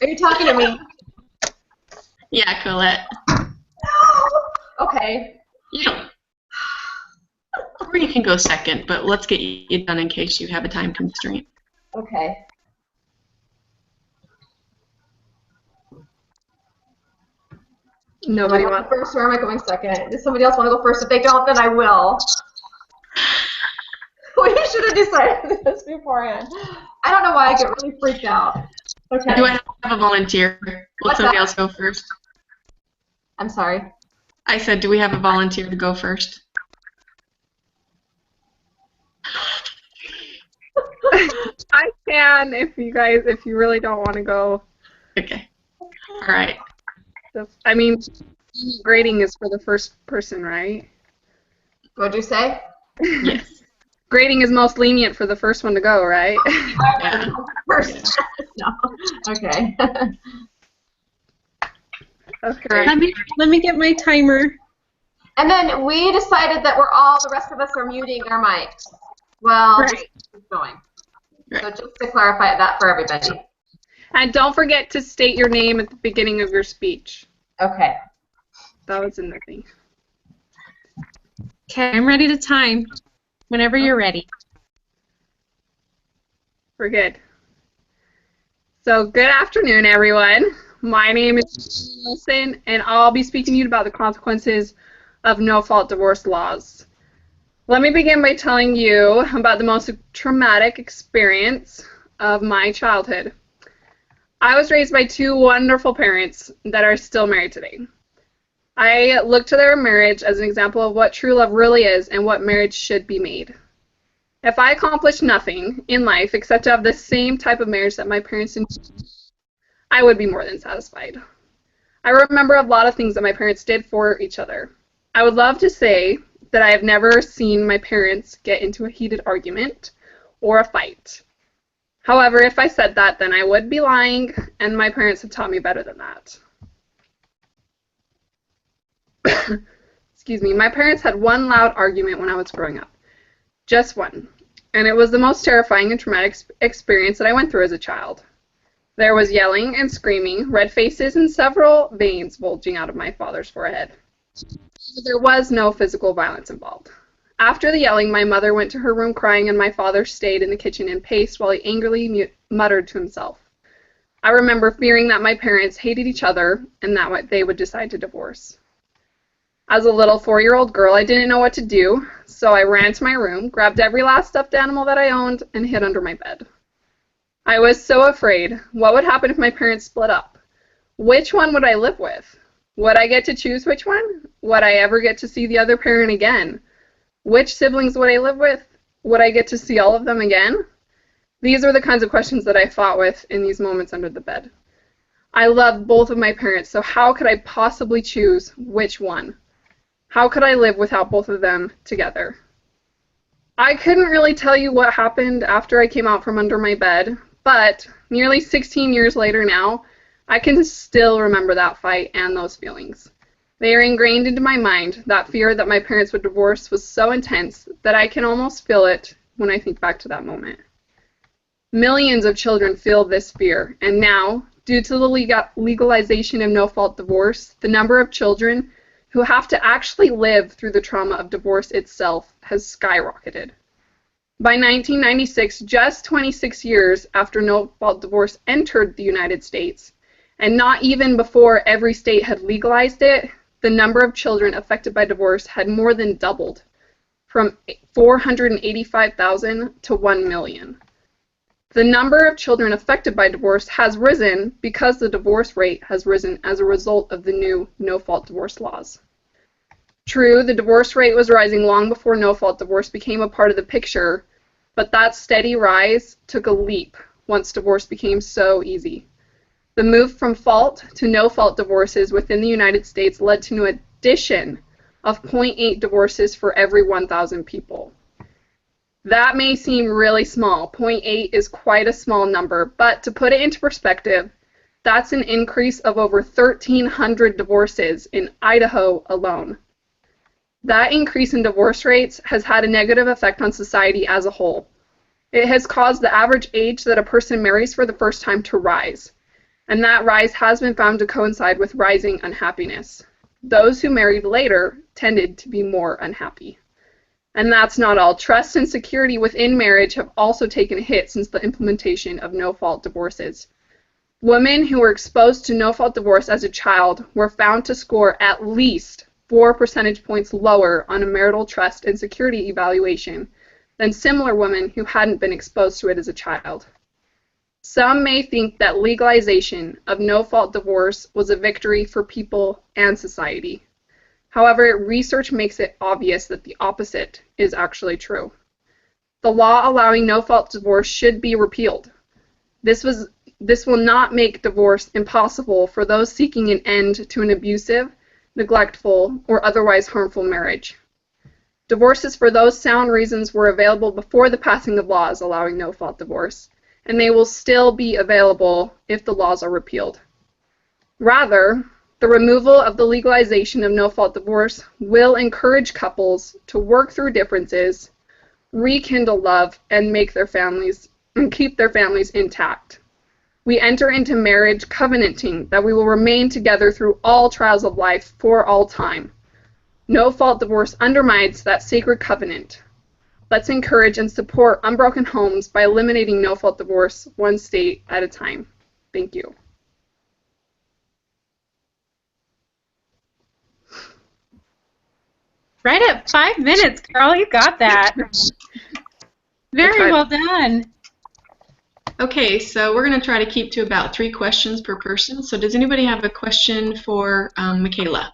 Are you talking to me? Yeah, Colette. No. Okay. You don't. Or you can go second, but let's get you done in case you have a time constraint. Okay. Nobody Am I wants. going first or am I going second? Does somebody else want to go first? If they don't, then I will. We should have decided this beforehand. I don't know why I get really freaked out. Okay. Do I have a volunteer? Will What's somebody that? else go first? I'm sorry. I said, do we have a volunteer to go first? I can if you really don't want to go. Okay. All right. I mean, grading is for the first person, right? What'd you say? Yes. Grading is most lenient for the first one to go, right? Yeah. First. No. Okay. Okay. Let me get my timer. And then we decided that the rest of us are muting our mics. Well, Right. just keep going. Right. So just to clarify that for everybody. And don't forget to state your name at the beginning of your speech. Okay. That was in the thing. Okay, I'm ready to time. Whenever you're ready. We're good. So good afternoon, everyone. My name is Wilson, and I'll be speaking to you about the consequences of no-fault divorce laws. Let me begin by telling you about the most traumatic experience of my childhood. I was raised by two wonderful parents that are still married today. I look to their marriage as an example of what true love really is and what marriage should be made. If I accomplished nothing in life except to have the same type of marriage that my parents enjoyed, I would be more than satisfied. I remember a lot of things that my parents did for each other. I would love to say that I have never seen my parents get into a heated argument or a fight. However, if I said that, then I would be lying, and my parents have taught me better than that. Excuse me. My parents had one loud argument when I was growing up. Just one. And it was the most terrifying and traumatic experience that I went through as a child. There was yelling and screaming, red faces, and several veins bulging out of my father's forehead. There was no physical violence involved. After the yelling, my mother went to her room crying, and my father stayed in the kitchen and paced while he angrily muttered to himself. I remember fearing that my parents hated each other and that they would decide to divorce. As a little 4-year-old girl, I didn't know what to do, so I ran to my room, grabbed every last stuffed animal that I owned, and hid under my bed. I was so afraid. What would happen if my parents split up? Which one would I live with? Would I get to choose which one? Would I ever get to see the other parent again? Which siblings would I live with? Would I get to see all of them again? These are the kinds of questions that I fought with in these moments under the bed. I loved both of my parents, so how could I possibly choose which one? How could I live without both of them together? I couldn't really tell you what happened after I came out from under my bed, but nearly 16 years later now, I can still remember that fight and those feelings. They are ingrained into my mind. That fear that my parents would divorce was so intense that I can almost feel it when I think back to that moment. Millions of children feel this fear, and now, due to the legalization of no-fault divorce, the number of children who have to actually live through the trauma of divorce itself has skyrocketed. By 1996, just 26 years after no-fault divorce entered the United States, and not even before every state had legalized it, the number of children affected by divorce had more than doubled, from 485,000 to 1 million. The number of children affected by divorce has risen because the divorce rate has risen as a result of the new no-fault divorce laws. True, the divorce rate was rising long before no-fault divorce became a part of the picture, but that steady rise took a leap once divorce became so easy. The move from fault to no-fault divorces within the United States led to an addition of 0.8 divorces for every 1,000 people. That may seem really small. 0.8 is quite a small number, but to put it into perspective, that's an increase of over 1,300 divorces in Idaho alone. That increase in divorce rates has had a negative effect on society as a whole. It has caused the average age that a person marries for the first time to rise. and that rise has been found to coincide with rising unhappiness. Those who married later tended to be more unhappy. And that's not all. Trust and security within marriage have also taken a hit since the implementation of no-fault divorces. Women who were exposed to no-fault divorce as a child were found to score at least 4 percentage points lower on a marital trust and security evaluation than similar women who hadn't been exposed to it as a child. Some may think that legalization of no-fault divorce was a victory for people and society. However, research makes it obvious that the opposite is actually true. The law allowing no-fault divorce should be repealed. This will not make divorce impossible for those seeking an end to an abusive, neglectful, or otherwise harmful marriage. Divorces for those sound reasons were available before the passing of laws allowing no-fault divorce, and they will still be available if the laws are repealed. Rather, the removal of the legalization of no-fault divorce will encourage couples to work through differences, rekindle love, and keep their families intact. We enter into marriage covenanting that we will remain together through all trials of life for all time. No-fault divorce undermines that sacred covenant. Let's encourage and support unbroken homes by eliminating no-fault divorce one state at a time. Thank you. Right at 5 minutes, girl. You got that. Very well done. Okay, so we're going to try to keep to about 3 questions per person. So does anybody have a question for Michaela?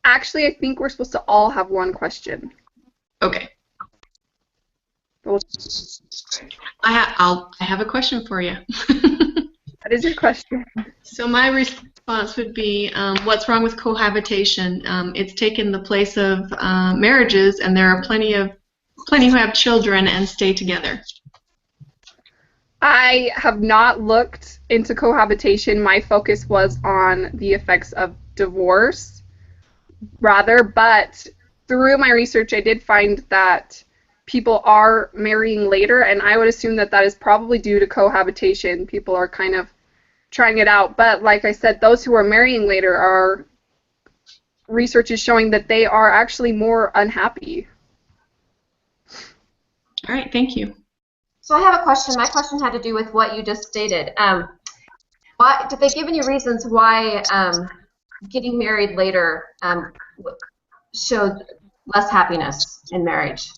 Actually, I think we're supposed to all have one question. Okay. I have a question for you. What is your question? So my response would be, what's wrong with cohabitation? It's taken the place of marriages, and there are plenty who have children and stay together. I have not looked into cohabitation. My focus was on the effects of divorce, rather, but through my research, I did find that people are marrying later, and I would assume that that is probably due to cohabitation. People are kind of trying it out, but like I said, those who are marrying later are, research is showing that they are actually more unhappy. All right, thank you. So I have a question. My question had to do with what you just stated. Why did they give any reasons why getting married later showed less happiness in marriage?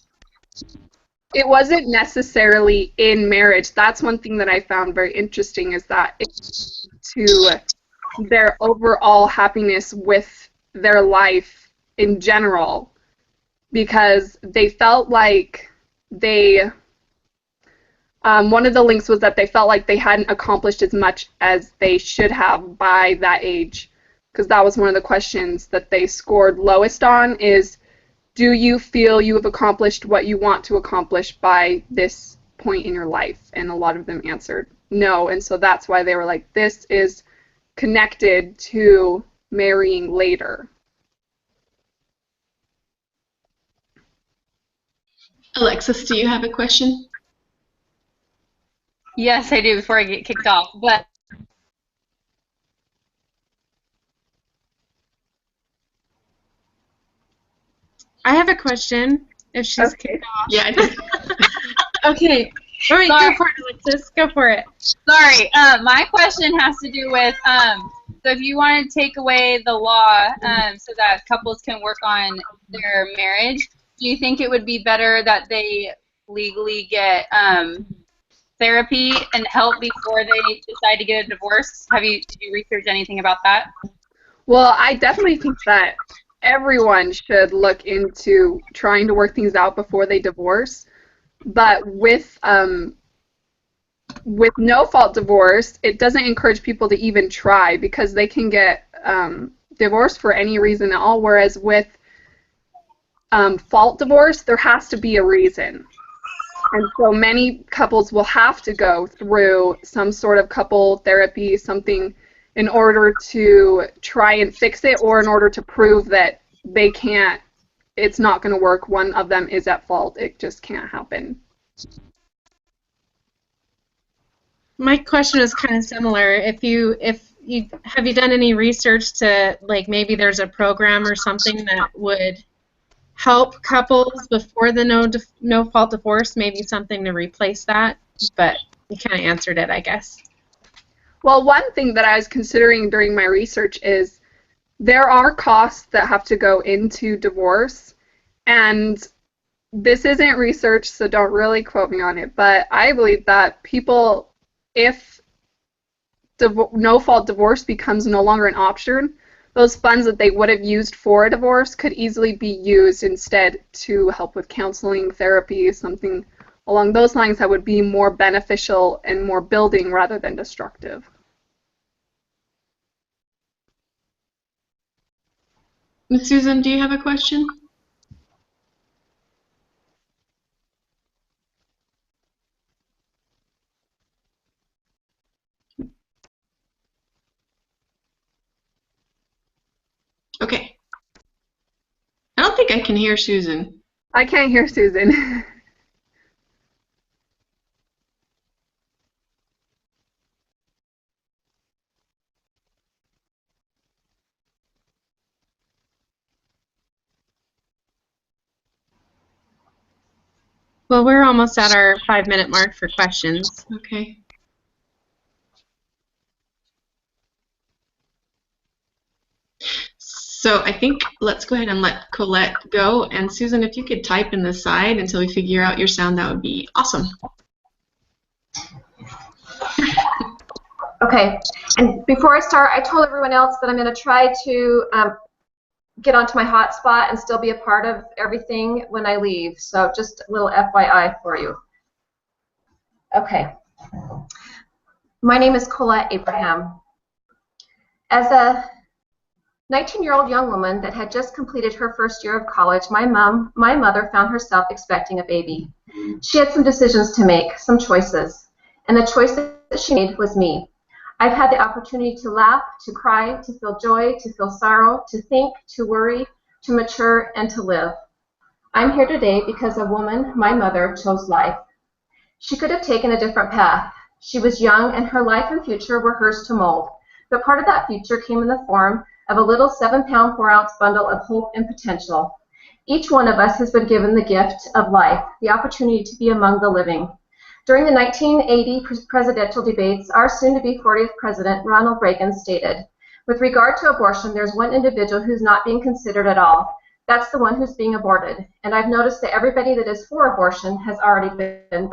It wasn't necessarily in marriage. That's one thing that I found very interesting, is that it's to their overall happiness with their life in general, because they felt like they, one of the links was that they felt like they hadn't accomplished as much as they should have by that age, because that was one of the questions that they scored lowest on, is, do you feel you have accomplished what you want to accomplish by this point in your life? And a lot of them answered no, and so that's why they were like, this is connected to marrying later. Alexis, do you have a question? Yes, I do, before I get kicked off. But I have a question. If she's Okay. kicked off. Yeah, I did. Okay. All right, Sorry. go for it, Alexis. Go for it. sorry, my question has to do with so if you want to take away the law so that couples can work on their marriage, do you think it would be better that they legally get therapy and help before they decide to get a divorce? Did you research anything about that? Well, I definitely think that everyone should look into trying to work things out before they divorce. But with no-fault divorce, it doesn't encourage people to even try, because they can get divorced for any reason at all, whereas with fault divorce, there has to be a reason. And so many couples will have to go through some sort of couple therapy, something, in order to try and fix it, or in order to prove that they can't, it's not going to work, one of them is at fault, it just can't happen. My question is kind of similar. If you have you done any research to, like, maybe there's a program or something that would help couples before the no fault divorce, maybe something to replace that, but you kind of answered it, I guess. Well, one thing that I was considering during my research is there are costs that have to go into divorce, and this isn't research, so don't really quote me on it, but I believe that people, if no-fault divorce becomes no longer an option, those funds that they would have used for a divorce could easily be used instead to help with counseling, therapy, something along those lines that would be more beneficial and more building rather than destructive. Ms. Susan, do you have a question? Okay. I don't think I can hear Susan. I can't hear Susan. Well, we're almost at our 5-minute mark for questions. Okay. So I think let's go ahead and let Colette go. And Susan, if you could type in the side until we figure out your sound, that would be awesome. Okay, and before I start, I told everyone else that I'm going to try to get onto my hotspot and still be a part of everything when I leave. So just a little FYI for you. Okay. My name is Colette Abraham. As a 19-year-old young woman that had just completed her first year of college, my mother found herself expecting a baby. She had some decisions to make, some choices, and the choice that she made was me. I've had the opportunity to laugh, to cry, to feel joy, to feel sorrow, to think, to worry, to mature, and to live. I'm here today because a woman, my mother, chose life. She could have taken a different path. She was young, and her life and future were hers to mold. But part of that future came in the form of a little 7-pound, 4-ounce bundle of hope and potential. Each one of us has been given the gift of life, the opportunity to be among the living. During the 1980 presidential debates, our soon-to-be 40th president, Ronald Reagan, stated, "With regard to abortion, there's one individual who's not being considered at all. That's the one who's being aborted. And I've noticed that everybody that is for abortion has already been."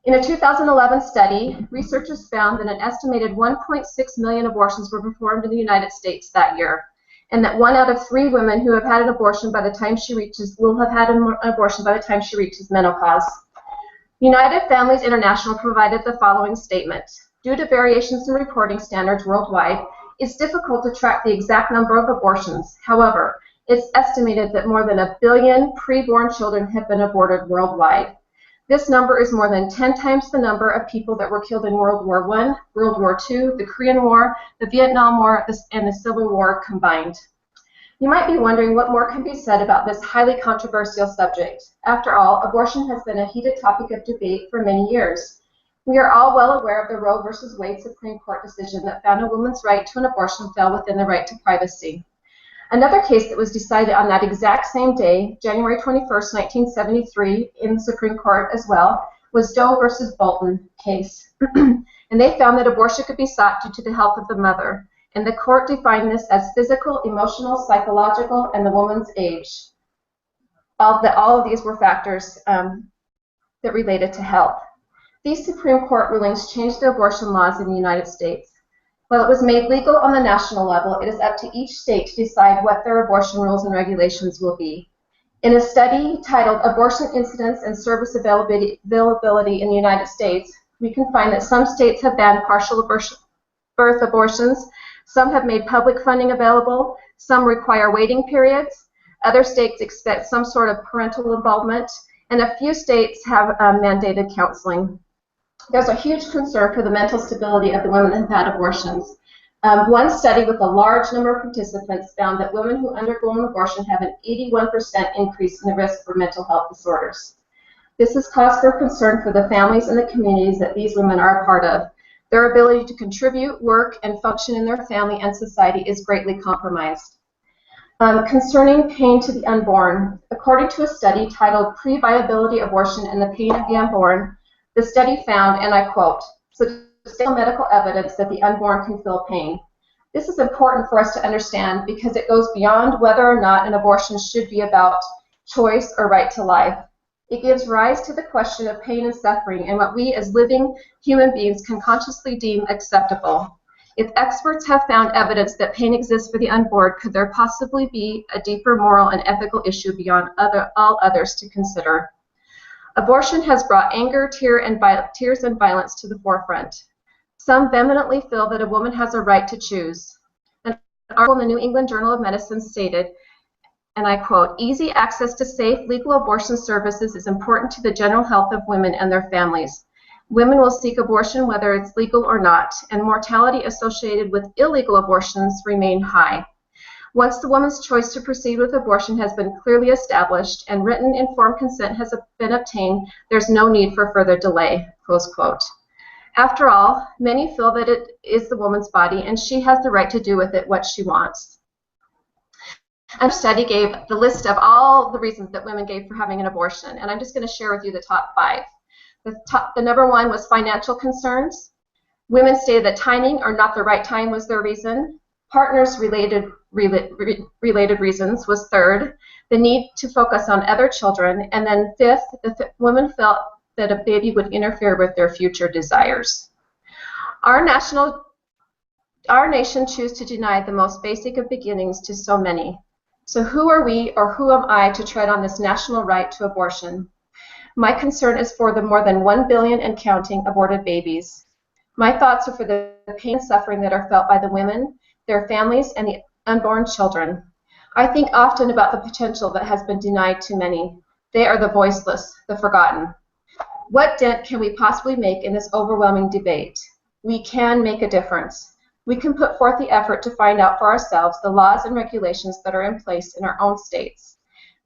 In a 2011 study, researchers found that an estimated 1.6 million abortions were performed in the United States that year, and that 1 out of 3 women who have had an abortion by the time she reaches will have had an abortion by the time she reaches menopause. United Families International provided the following statement: "Due to variations in reporting standards worldwide, it's difficult to track the exact number of abortions. However, it's estimated that more than 1 billion preborn children have been aborted worldwide. This number is more than 10 times the number of people that were killed in World War I, World War II, the Korean War, the Vietnam War, and the Civil War combined." You might be wondering what more can be said about this highly controversial subject. After all, abortion has been a heated topic of debate for many years. We are all well aware of the Roe v. Wade Supreme Court decision that found a woman's right to an abortion fell within the right to privacy. Another case that was decided on that exact same day, January 21st, 1973, in the Supreme Court as well, was Doe v. Bolton case. And they found that abortion could be sought due to the health of the mother. And the court defined this as physical, emotional, psychological, and the woman's age. All of these were factors that related to health. These Supreme Court rulings changed the abortion laws in the United States. While it was made legal on the national level, it is up to each state to decide what their abortion rules and regulations will be. In a study titled "Abortion Incidence and Service Availability in the United States," we can find that some states have banned partial birth abortions, some have made public funding available, some require waiting periods, other states expect some sort of parental involvement, and a few states have mandated counseling. There's a huge concern for the mental stability of the women who have had abortions. One study with a large number of participants found that women who undergo an abortion have an 81% increase in the risk for mental health disorders. This is cause for concern for the families and the communities that these women are a part of, Their ability to contribute, work, and function in their family and society is greatly compromised. Concerning pain to the unborn, according to a study titled Pre-Viability Abortion and the Pain of the Unborn, the study found, and I quote, substantial medical evidence that the unborn can feel pain. This is important for us to understand because it goes beyond whether or not an abortion should be about choice or right to life. It gives rise to the question of pain and suffering and what we as living human beings can consciously deem acceptable. If experts have found evidence that pain exists for the unborn, could there possibly be a deeper moral and ethical issue beyond all others to consider? Abortion has brought anger, tears, and violence to the forefront. Some vehemently feel that a woman has a right to choose. An article in the New England Journal of Medicine stated, and I quote, easy access to safe, legal abortion services is important to the general health of women and their families. Women will seek abortion whether it's legal or not, and mortality associated with illegal abortions remain high. Once the woman's choice to proceed with abortion has been clearly established and written informed consent has been obtained, there's no need for further delay, close quote. After all, many feel that it is the woman's body and she has the right to do with it what she wants. A study gave the list of all the reasons that women gave for having an abortion, and I'm just going to share with you the top 5. The number 1 was financial concerns. Women stated that timing or not the right time was their reason. Partners related reasons was 3rd. The need to focus on other children, and then 5th, women felt that a baby would interfere with their future desires. Our nation choose to deny the most basic of beginnings to so many. So who are we, or who am I, to tread on this national right to abortion? My concern is for the more than 1 billion and counting aborted babies. My thoughts are for the pain and suffering that are felt by the women, their families, and the unborn children. I think often about the potential that has been denied to many. They are the voiceless, the forgotten. What dent can we possibly make in this overwhelming debate? We can make a difference. We can put forth the effort to find out for ourselves the laws and regulations that are in place in our own states.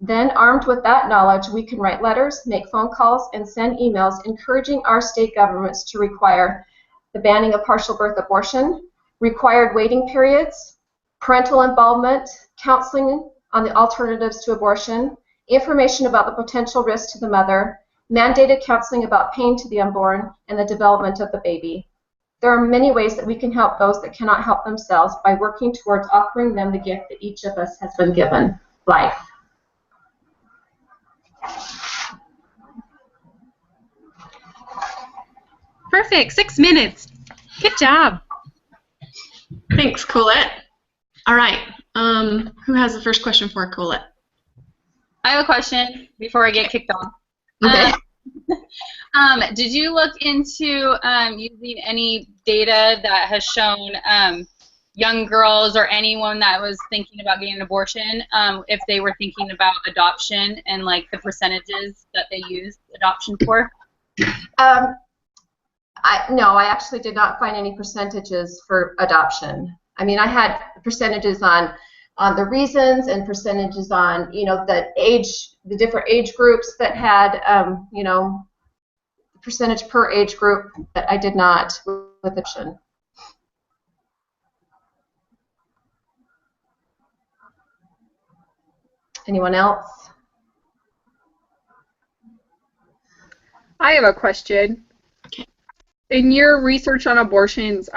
Then, armed with that knowledge, we can write letters, make phone calls, and send emails encouraging our state governments to require the banning of partial birth abortion, required waiting periods, parental involvement, counseling on the alternatives to abortion, information about the potential risks to the mother, mandated counseling about pain to the unborn, and the development of the baby. There are many ways that we can help those that cannot help themselves by working towards offering them the gift that each of us has been given, life. Perfect. 6 minutes. Good job. Thanks, Colette. All right. Who has the first question for Colette? I have a question before I get kicked off. Okay. Did you look into using any data that has shown young girls or anyone that was thinking about getting an abortion, if they were thinking about adoption and like the percentages that they used adoption for? No, I actually did not find any percentages for adoption. I mean, I had percentages on the reasons and percentages on, the different age groups that had, percentage per age group, but I did not with adoption. Anyone else? I have a question. In your research on abortions,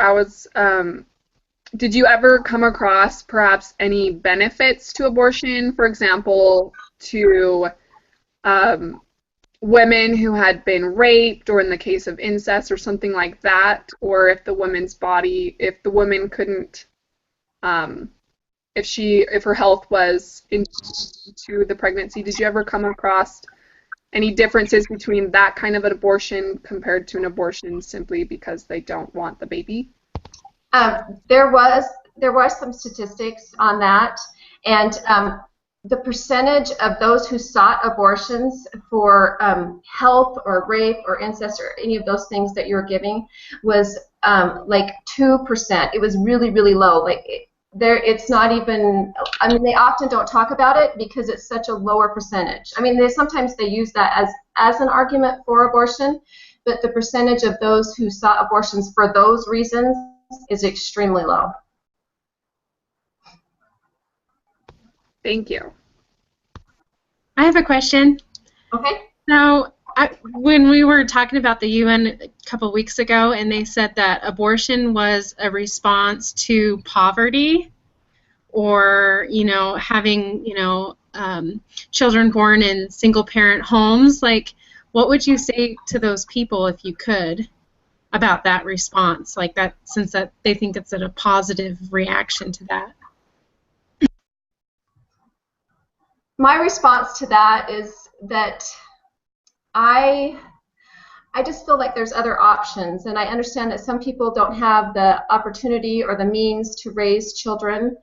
did you ever come across perhaps any benefits to abortion, for example, to women who had been raped, or in the case of incest or something like that, or if the woman's body, if the woman couldn't, if her health was into the pregnancy, did you ever come across any differences between that kind of an abortion compared to an abortion simply because they don't want the baby? There was some statistics on that, and the percentage of those who sought abortions for health or rape or incest or any of those things that you're giving was like 2%. It was really, really low. It's not even, I mean, they often don't talk about it because it's such a lower percentage. I mean, sometimes they use that as an argument for abortion, but the percentage of those who sought abortions for those reasons is extremely low. Thank you. I have a question. Okay. So, when we were talking about the UN a couple weeks ago, and they said that abortion was a response to poverty, or having children born in single-parent homes, like, what would you say to those people if you could about that response, like that, since that they think it's a positive reaction to that? My response to that is that I just feel like there's other options, and I understand that some people don't have the opportunity or the means to raise children,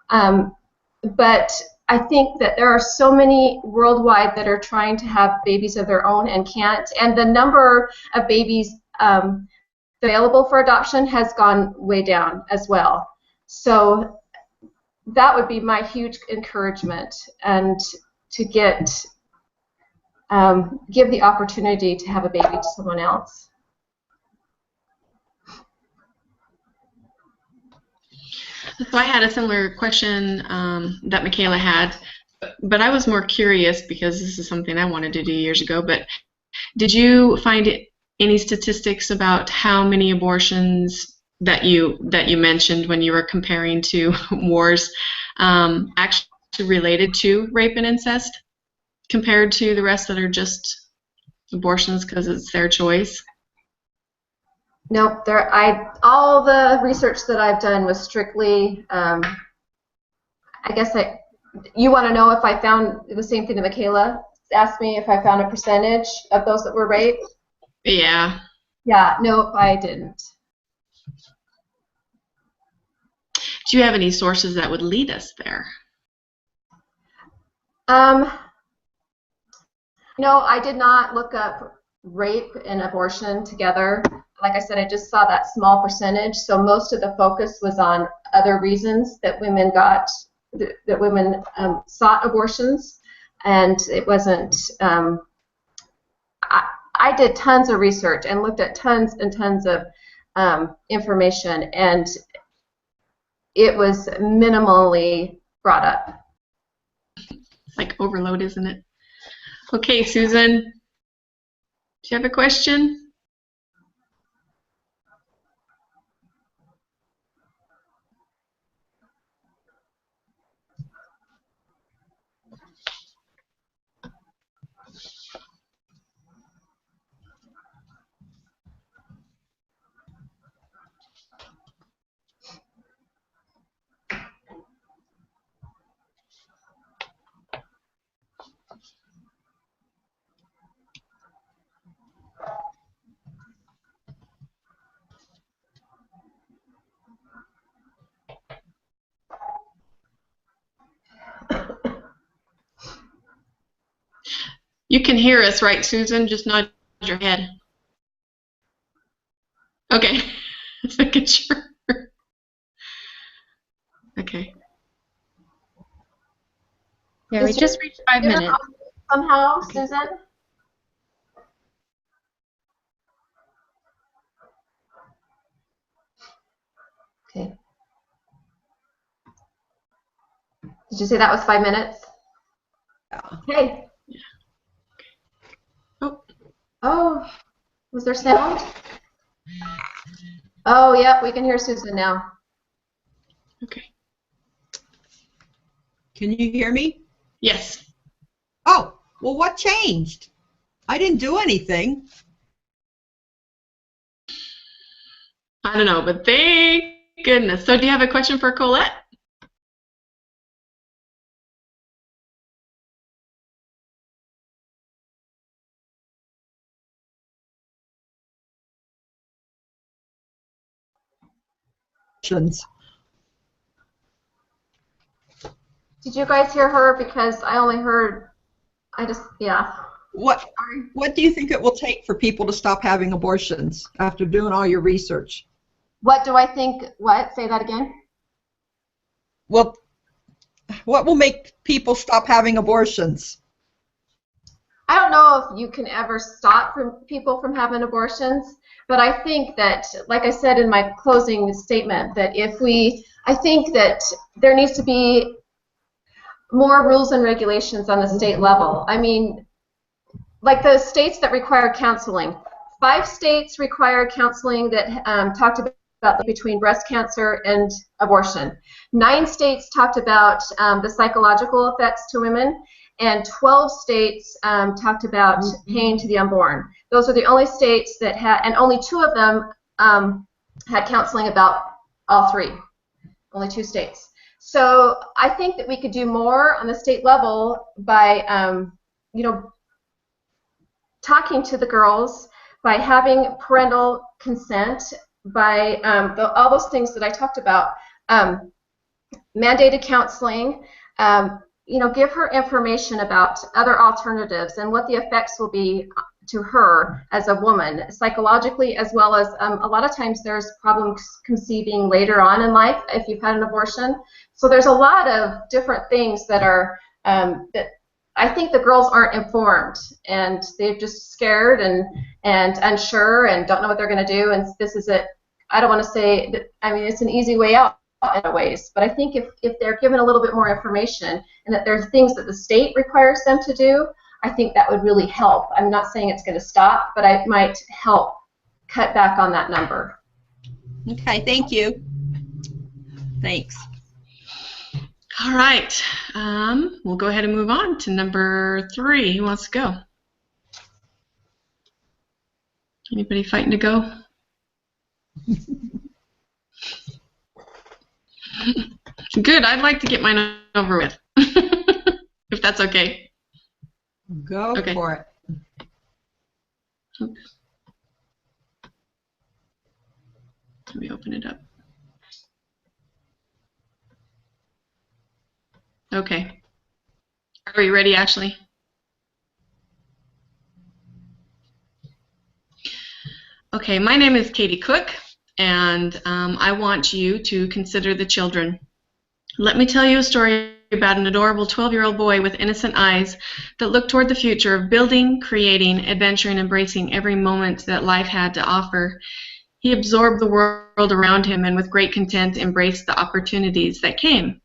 but I think that there are so many worldwide that are trying to have babies of their own and can't, and the number of babies available for adoption has gone way down as well. So that would be my huge encouragement, and to give the opportunity to have a baby to someone else. So I had a similar question that Michaela had, but I was more curious because this is something I wanted to do years ago. But did you find any statistics about how many abortions that you mentioned when you were comparing to wars actually related to rape and incest compared to the rest that are just abortions because it's their choice? Nope. All the research that I've done was strictly. You want to know if I found the same thing that Michaela asked me, if I found a percentage of those that were raped? Yeah. Yeah. Nope, I didn't. Do you have any sources that would lead us there? I did not look up rape and abortion together. Like I said, I just saw that small percentage, so most of the focus was on other reasons that women sought abortions, and it wasn't. I did tons of research and looked at tons and tons of information, and it was minimally brought up. Like overload, isn't it? Okay, Susan, do you have a question? You can hear us, right, Susan? Just nod your head. Okay. Let's make it sure. Okay. Yeah, we just reached 5 minutes. Somehow, Susan? Okay. Did you say that was 5 minutes? Yeah. Okay. Oh, was there sound? Oh, yep, we can hear Susan now. Okay. Can you hear me? Yes. Oh, well, what changed? I didn't do anything. I don't know, but thank goodness. So do you have a question for Colette? Did you guys hear her? Because I only heard, yeah. What do you think it will take for people to stop having abortions after doing all your research? What do I think? What? Say that again. Well, what will make people stop having abortions? I don't know if you can ever stop people from having abortions, but I think that, like I said in my closing statement, that I think that there needs to be more rules and regulations on the state level. I mean, like the states that require counseling. 5 states require counseling that talked about between breast cancer and abortion. 9 states talked about the psychological effects to women, and 12 states talked about pain to the unborn. Those are the only states that had, and only 2 of them had counseling about all 3. Only 2 states. So I think that we could do more on the state level by, you know, talking to the girls, by having parental consent, by all those things that I talked about, mandated counseling, you know, give her information about other alternatives and what the effects will be to her as a woman, psychologically, as well as a lot of times there's problems conceiving later on in life if you've had an abortion. So there's a lot of different things that are that I think the girls aren't informed, and they're just scared and unsure and don't know what they're going to do. And this is it. I don't want to say that, I mean, it's an easy way out in ways, but I think if they're given a little bit more information and that there's things that the state requires them to do, I think that would really help. I'm not saying it's going to stop, but it might help cut back on that number. Okay, thank you. Thanks. All right, we'll go ahead and move on to number 3. Who wants to go? Anybody fighting to go? Good, I'd like to get mine over with, if that's okay. Go for it. Oops. Let me open it up. Okay. Are you ready, Ashley? Okay, my name is Katie Cook, and I want you to consider the children. Let me tell you a story about an adorable 12-year-old boy with innocent eyes that looked toward the future of building, creating, adventuring, embracing every moment that life had to offer. He absorbed the world around him and with great content embraced the opportunities that came.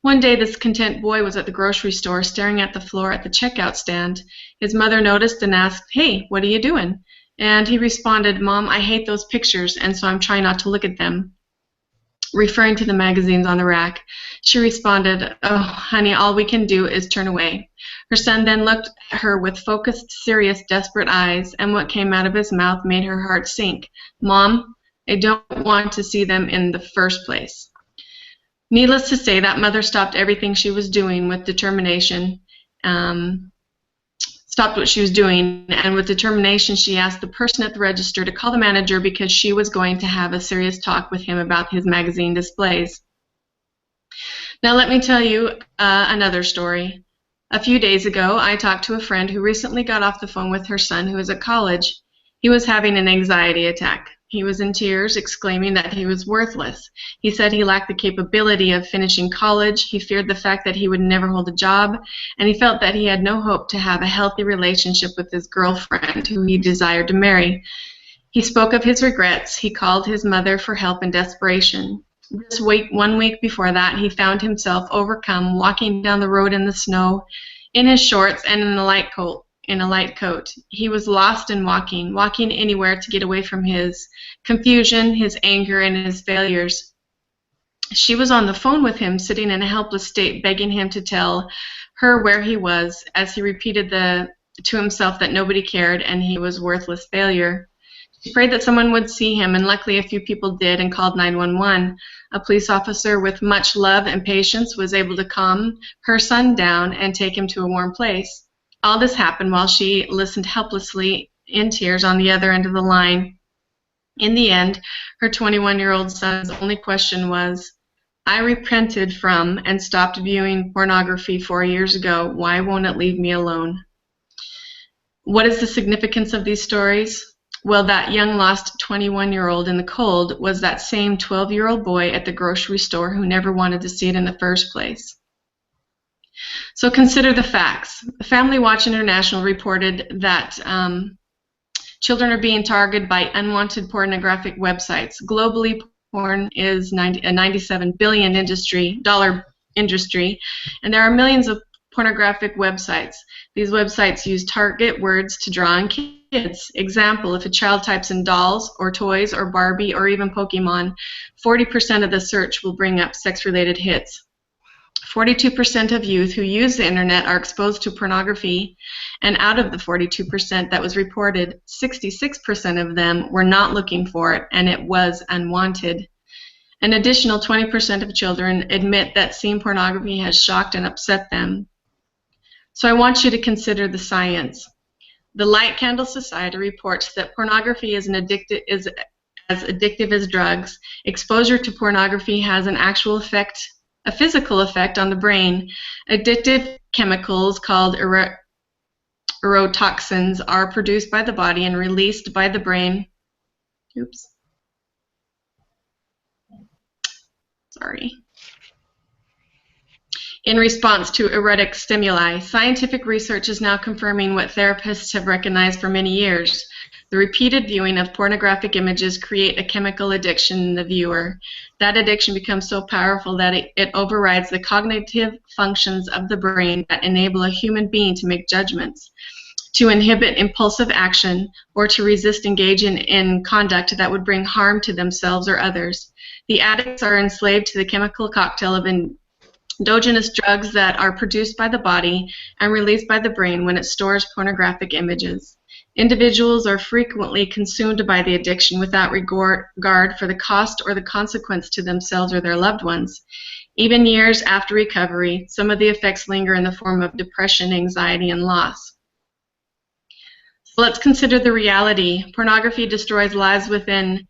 One day, this content boy was at the grocery store staring at the floor at the checkout stand. His mother noticed and asked, "Hey, what are you doing?" And he responded, "Mom, I hate those pictures, and so I'm trying not to look at them," referring to the magazines on the rack. She responded, "Oh, honey, all we can do is turn away." Her son then looked at her with focused, serious, desperate eyes, and what came out of his mouth made her heart sink. "Mom, I don't want to see them in the first place." Needless to say, that mother stopped everything she was doing with determination. Stopped what she was doing, and with determination, she asked the person at the register to call the manager because she was going to have a serious talk with him about his magazine displays. Now, let me tell you another story. A few days ago, I talked to a friend who recently got off the phone with her son who is at college. He was having an anxiety attack. He was in tears, exclaiming that he was worthless. He said he lacked the capability of finishing college. He feared the fact that he would never hold a job, and he felt that he had no hope to have a healthy relationship with his girlfriend, who he desired to marry. He spoke of his regrets. He called his mother for help in desperation. This week, 1 week before that, he found himself overcome, walking down the road in the snow, in his shorts and in a light coat. He was lost in walking anywhere to get away from his confusion, his anger, and his failures. She was on the phone with him, sitting in a helpless state, begging him to tell her where he was, as he repeated to himself that nobody cared and he was a worthless failure. She prayed that someone would see him, and luckily a few people did and called 911. A police officer with much love and patience was able to calm her son down and take him to a warm place. All this happened while she listened helplessly in tears on the other end of the line. In the end, her 21-year-old son's only question was, "I repented from and stopped viewing pornography 4 years ago. Why won't it leave me alone?" What is the significance of these stories? Well, that young lost 21-year-old in the cold was that same 12-year-old boy at the grocery store who never wanted to see it in the first place. So consider the facts. Family Watch International reported that children are being targeted by unwanted pornographic websites. Globally, porn is a $97 billion industry, and there are millions of pornographic websites. These websites use target words to draw in kids. Example, if a child types in dolls or toys or Barbie or even Pokemon, 40% of the search will bring up sex-related hits. 42% of youth who use the internet are exposed to pornography, and out of the 42% that was reported, 66% of them were not looking for it, and it was unwanted. An additional 20% of children admit that seeing pornography has shocked and upset them. So I want you to consider the science. The Light Candle Society reports that pornography is as addictive as drugs. Exposure to pornography has an actual effect, a physical effect on the brain. Addictive chemicals called neurotoxins are produced by the body and released by the brain. Oops. Sorry. In response to erotic stimuli. Scientific research is now confirming what therapists have recognized for many years. The repeated viewing of pornographic images create a chemical addiction in the viewer. That addiction becomes so powerful that it overrides the cognitive functions of the brain that enable a human being to make judgments, to inhibit impulsive action, or to resist engaging in conduct that would bring harm to themselves or others. The addicts are enslaved to the chemical cocktail of endogenous drugs that are produced by the body and released by the brain when it stores pornographic images. Individuals are frequently consumed by the addiction without regard for the cost or the consequence to themselves or their loved ones. Even years after recovery, some of the effects linger in the form of depression, anxiety, and loss. So let's consider the reality. Pornography destroys lives within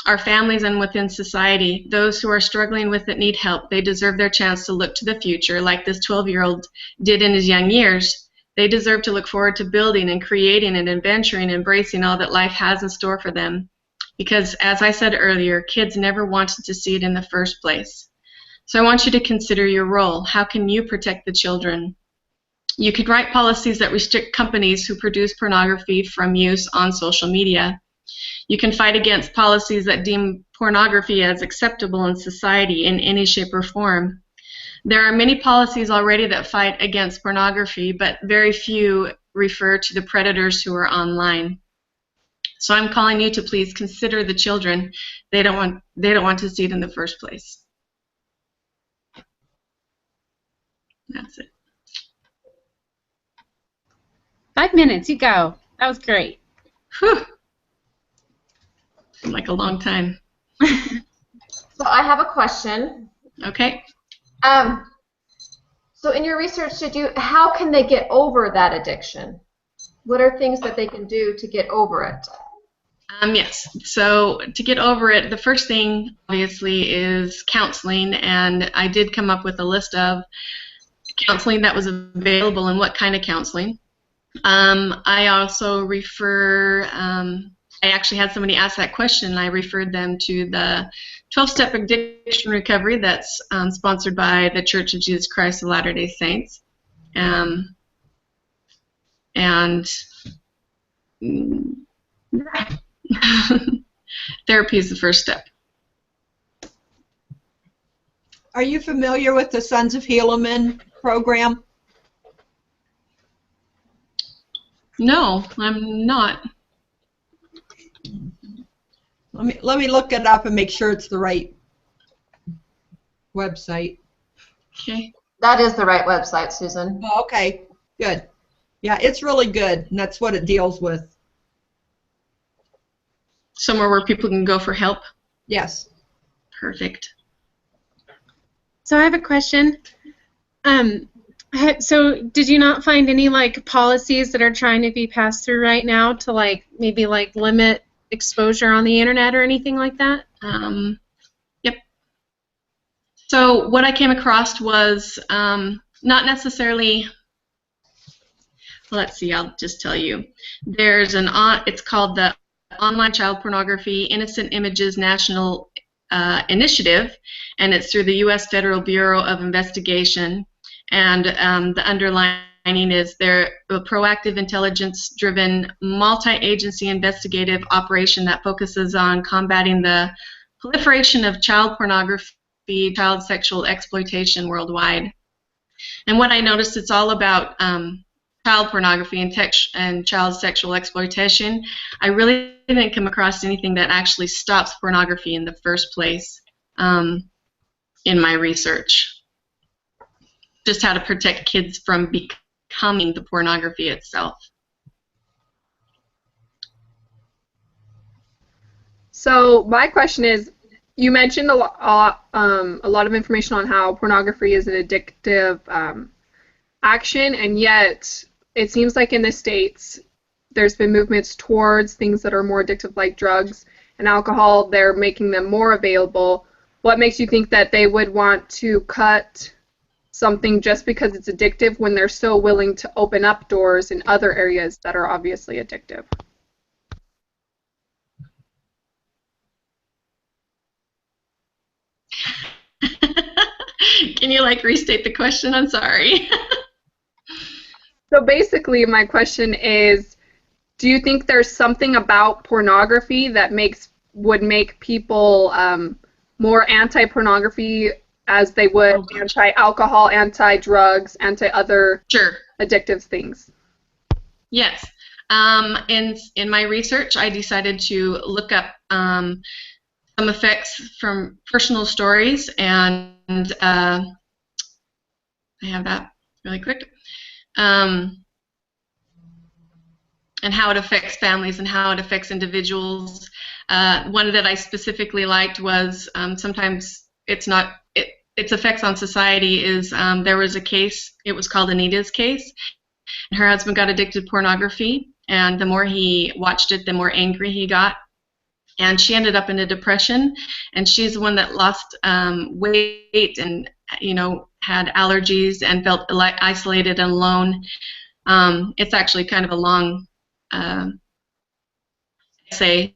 our families and within society. Those who are struggling with it need help. They deserve their chance to look to the future like this 12-year-old did in his young years. They deserve to look forward to building and creating and adventuring, embracing all that life has in store for them. Because, as I said earlier, kids never wanted to see it in the first place. So I want you to consider your role. How can you protect the children? You could write policies that restrict companies who produce pornography from use on social media. You can fight against policies that deem pornography as acceptable in society in any shape or form. There are many policies already that fight against pornography, but very few refer to the predators who are online. So I'm calling you to please consider the children. They don't want to see it in the first place. That's it. 5 minutes, you go. That was great. Whew. Seemed like a long time. So I have a question. Okay. So in your research, how can they get over that addiction? What are things that they can do to get over it? Yes. So to get over it, the first thing, obviously, is counseling. And I did come up with a list of counseling that was available and what kind of counseling. I also I actually had somebody ask that question, and I referred them to the 12-Step Addiction Recovery that's sponsored by the Church of Jesus Christ of Latter-day Saints. And therapy is the first step. Are you familiar with the Sons of Helaman program? No, I'm not. Let me look it up and make sure it's the right website. Okay. That is the right website, Susan. Oh, okay, good. Yeah, it's really good, and that's what it deals with. Somewhere where people can go for help? Yes. Perfect. So I have a question. So did you not find any policies that are trying to be passed through right now to maybe limit exposure on the internet or anything like that? Yep. So what I came across was not necessarily. Let's see. I'll just tell you. There's it's called the Online Child Pornography Innocent Images National Initiative, and it's through the U.S. Federal Bureau of Investigation. and the underlining is they're a proactive, intelligence-driven, multi-agency investigative operation that focuses on combating the proliferation of child pornography, child sexual exploitation worldwide. And what I noticed, it's all about child pornography and child sexual exploitation. I really didn't come across anything that actually stops pornography in the first place in my research. Just how to protect kids from becoming the pornography itself. So my question is, you mentioned a lot of information on how pornography is an addictive action, and yet it seems like in the States there's been movements towards things that are more addictive, like drugs and alcohol. They're making them more available. What makes you think that they would want to cut something just because it's addictive when they're so willing to open up doors in other areas that are obviously addictive? Can you restate the question? I'm sorry. So basically my question is, do you think there's something about pornography that would make people more anti-pornography as they would anti-alcohol, anti-drugs, anti-other addictive things? Yes. In my research, I decided to look up some effects from personal stories, and I have that really quick. And how it affects families and how it affects individuals. One that I specifically liked was sometimes its effects on society is there was a case, it was called Anita's case, and her husband got addicted to pornography, and the more he watched it, the more angry he got, and she ended up in a depression, and she's the one that lost weight and had allergies and felt isolated and alone. It's actually kind of a long essay,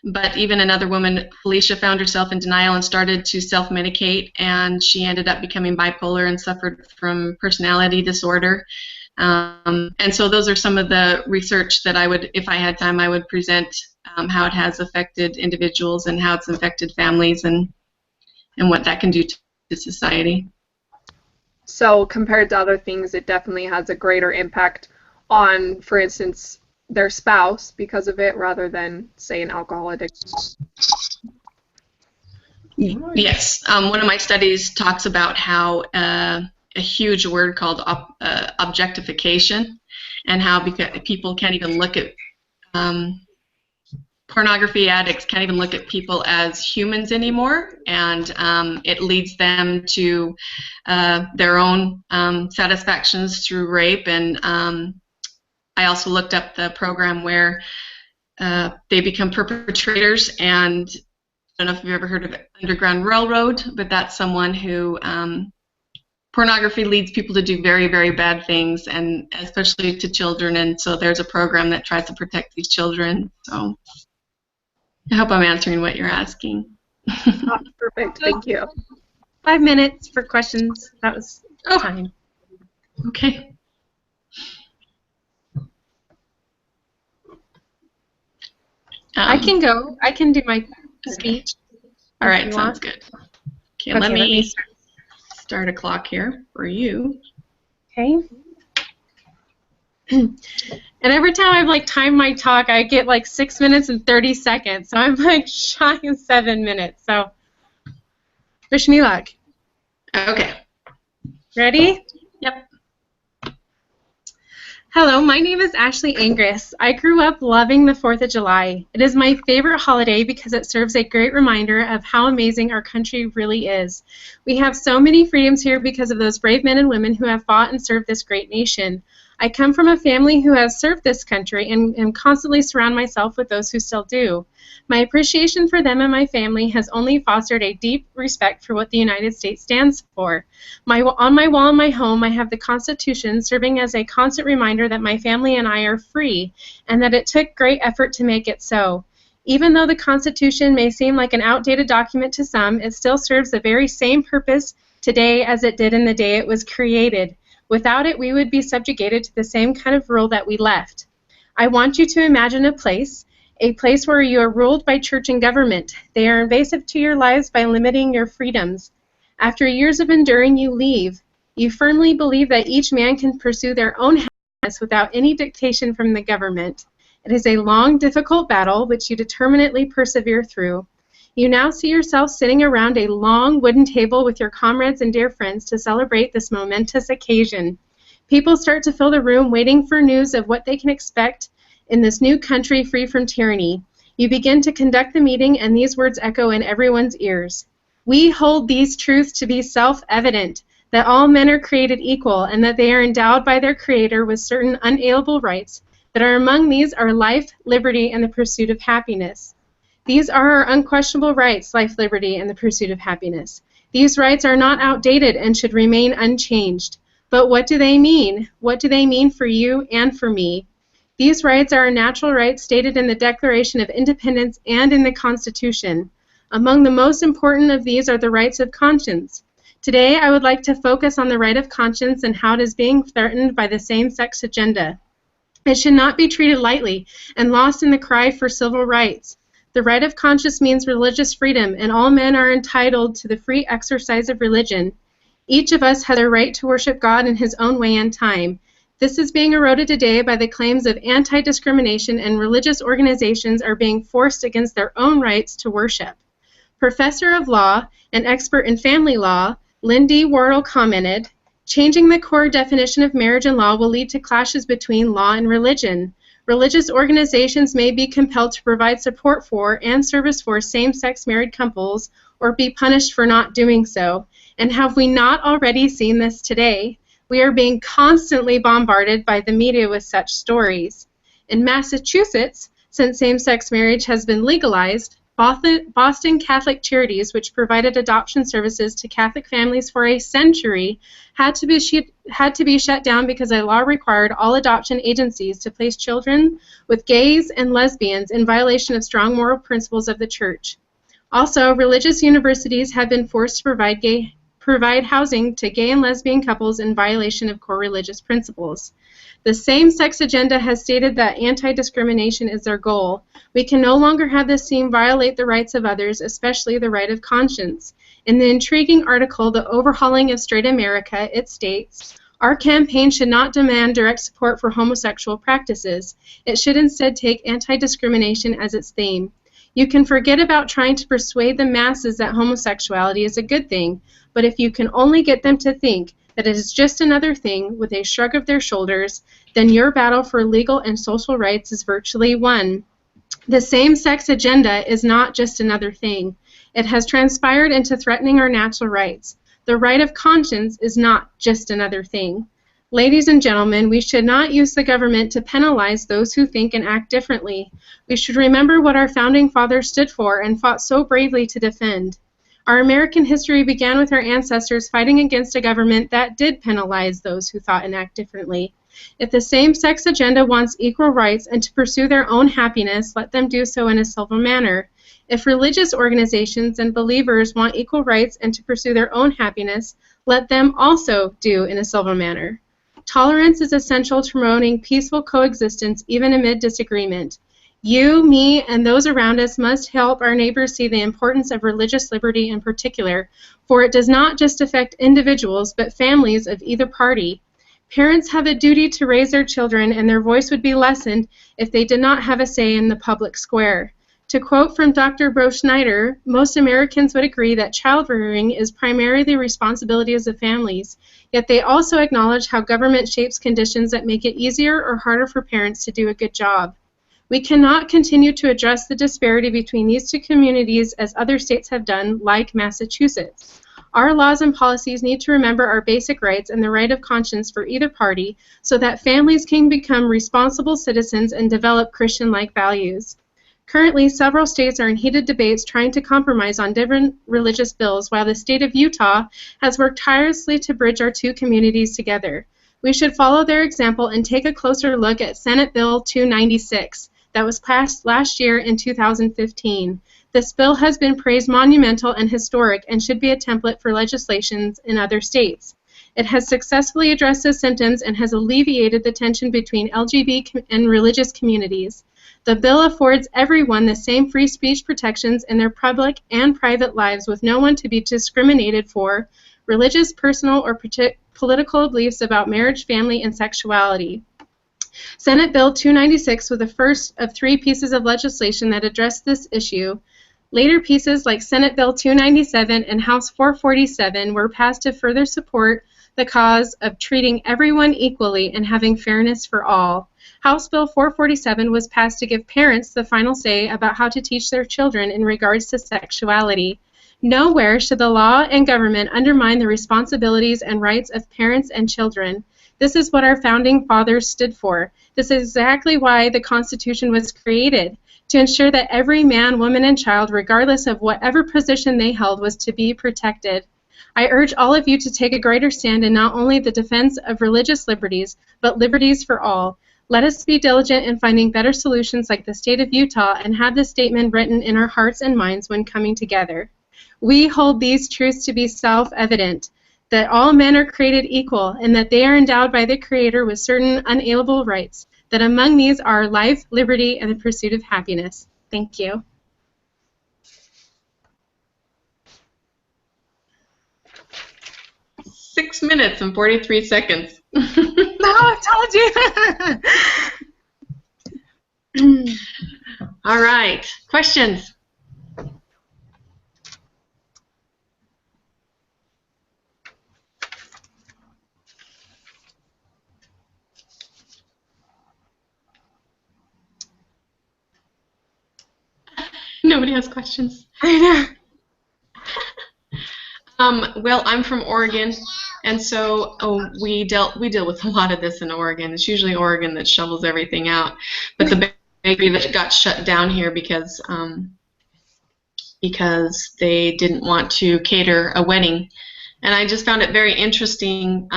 but even another woman, Felicia, found herself in denial and started to self-medicate, and she ended up becoming bipolar and suffered from personality disorder. And so those are some of the research that I would, if I had time, I would present how it has affected individuals and how it's affected families and what that can do to society. So compared to other things, it definitely has a greater impact on, for instance, their spouse because of it, rather than, say, an alcohol addiction. Yes. One of my studies talks about how a huge word called objectification, and how people can't even look at pornography addicts can't even look at people as humans anymore, and it leads them to their own satisfactions through rape. And I also looked up the program where they become perpetrators, and I don't know if you've ever heard of Underground Railroad, but that's someone who pornography leads people to do very, very bad things, and especially to children, and so there's a program that tries to protect these children. So I hope I'm answering what you're asking. Oh, perfect. Thank you. 5 minutes for questions. That was time. Okay. I can go. I can do my speech. All right, sounds good. Okay, Okay, let me start a clock here for you. Okay. And every time I've timed my talk, I get 6 minutes and 30 seconds. So I'm shy of 7 minutes. So wish me luck. Okay. Ready? Yep. Hello, my name is Ashley Angris. I grew up loving the 4th of July. It is my favorite holiday because it serves a great reminder of how amazing our country really is. We have so many freedoms here because of those brave men and women who have fought and served this great nation. I come from a family who has served this country and constantly surround myself with those who still do. My appreciation for them and my family has only fostered a deep respect for what the United States stands for. On my wall in my home, I have the Constitution serving as a constant reminder that my family and I are free, and that it took great effort to make it so. Even though the Constitution may seem like an outdated document to some, it still serves the very same purpose today as it did in the day it was created. Without it, we would be subjugated to the same kind of rule that we left. I want you to imagine a place where you are ruled by church and government. They are invasive to your lives by limiting your freedoms. After years of enduring, you leave. You firmly believe that each man can pursue their own happiness without any dictation from the government. It is a long, difficult battle which you determinately persevere through. You now see yourself sitting around a long wooden table with your comrades and dear friends to celebrate this momentous occasion. People start to fill the room waiting for news of what they can expect in this new country free from tyranny. You begin to conduct the meeting, and these words echo in everyone's ears. We hold these truths to be self-evident, that all men are created equal, and that they are endowed by their Creator with certain unalienable rights, that are among these are life, liberty, and the pursuit of happiness. These are our unquestionable rights, life, liberty, and the pursuit of happiness. These rights are not outdated and should remain unchanged. But what do they mean? What do they mean for you and for me? These rights are our natural rights stated in the Declaration of Independence and in the Constitution. Among the most important of these are the rights of conscience. Today, I would like to focus on the right of conscience and how it is being threatened by the same-sex agenda. It should not be treated lightly and lost in the cry for civil rights. The right of conscience means religious freedom, and all men are entitled to the free exercise of religion. Each of us has a right to worship God in his own way and time. This is being eroded today by the claims of anti-discrimination, and religious organizations are being forced against their own rights to worship. Professor of law and expert in family law, Lindy Wardle commented, "Changing the core definition of marriage and law will lead to clashes between law and religion. Religious organizations may be compelled to provide support for and service for same-sex married couples or be punished for not doing so. And have we not already seen this today? We are being constantly bombarded by the media with such stories. In Massachusetts, since same-sex marriage has been legalized, Boston Catholic Charities, which provided adoption services to Catholic families for a century, had to be shut down because a law required all adoption agencies to place children with gays and lesbians in violation of strong moral principles of the Church. Also, religious universities have been forced to provide housing to gay and lesbian couples in violation of core religious principles. The same-sex agenda has stated that anti-discrimination is their goal. We can no longer have this scene violate the rights of others, especially the right of conscience. In the intriguing article, The Overhauling of Straight America, it states, "Our campaign should not demand direct support for homosexual practices. It should instead take anti-discrimination as its theme. You can forget about trying to persuade the masses that homosexuality is a good thing, but if you can only get them to think that it is just another thing with a shrug of their shoulders, then your battle for legal and social rights is virtually won." The same-sex agenda is not just another thing. It has transpired into threatening our natural rights. The right of conscience is not just another thing. Ladies and gentlemen, we should not use the government to penalize those who think and act differently. We should remember what our founding fathers stood for and fought so bravely to defend. Our American history began with our ancestors fighting against a government that did penalize those who thought and act differently. If the same-sex agenda wants equal rights and to pursue their own happiness, let them do so in a civil manner. If religious organizations and believers want equal rights and to pursue their own happiness, let them also do in a civil manner. Tolerance is essential to promoting peaceful coexistence even amid disagreement. You, me, and those around us must help our neighbors see the importance of religious liberty in particular, for it does not just affect individuals, but families of either party. Parents have a duty to raise their children, and their voice would be lessened if they did not have a say in the public square. To quote from Dr. Bro Schneider, most Americans would agree that child rearing is primarily the responsibility of the families, yet they also acknowledge how government shapes conditions that make it easier or harder for parents to do a good job. We cannot continue to address the disparity between these two communities as other states have done, like Massachusetts. Our laws and policies need to remember our basic rights and the right of conscience for either party so that families can become responsible citizens and develop Christian-like values. Currently, several states are in heated debates trying to compromise on different religious bills, while the state of Utah has worked tirelessly to bridge our two communities together. We should follow their example and take a closer look at Senate Bill 296 that was passed last year in 2015. This bill has been praised monumental and historic and should be a template for legislations in other states. It has successfully addressed the symptoms and has alleviated the tension between LGBT and religious communities. The bill affords everyone the same free speech protections in their public and private lives, with no one to be discriminated for religious, personal, or political beliefs about marriage, family, and sexuality. Senate Bill 296 was the first of 3 pieces of legislation that addressed this issue. Later pieces like Senate Bill 297 and House 447 were passed to further support the cause of treating everyone equally and having fairness for all. House Bill 447 was passed to give parents the final say about how to teach their children in regards to sexuality. Nowhere should the law and government undermine the responsibilities and rights of parents and children. This is what our founding fathers stood for. This is exactly why the Constitution was created, to ensure that every man, woman, and child, regardless of whatever position they held, was to be protected. I urge all of you to take a greater stand in not only the defense of religious liberties, but liberties for all. Let us be diligent in finding better solutions like the state of Utah and have this statement written in our hearts and minds when coming together. We hold these truths to be self-evident, that all men are created equal and that they are endowed by the Creator with certain unalienable rights, that among these are life, liberty, and the pursuit of happiness. Thank you. Six minutes and 43 seconds. No, I told you. All right, questions? Nobody has questions. I know. Well, I'm from Oregon, and so we deal with a lot of this in Oregon. It's usually Oregon that shovels everything out, but the bakery that got shut down here because they didn't want to cater a wedding, and I just found it very interesting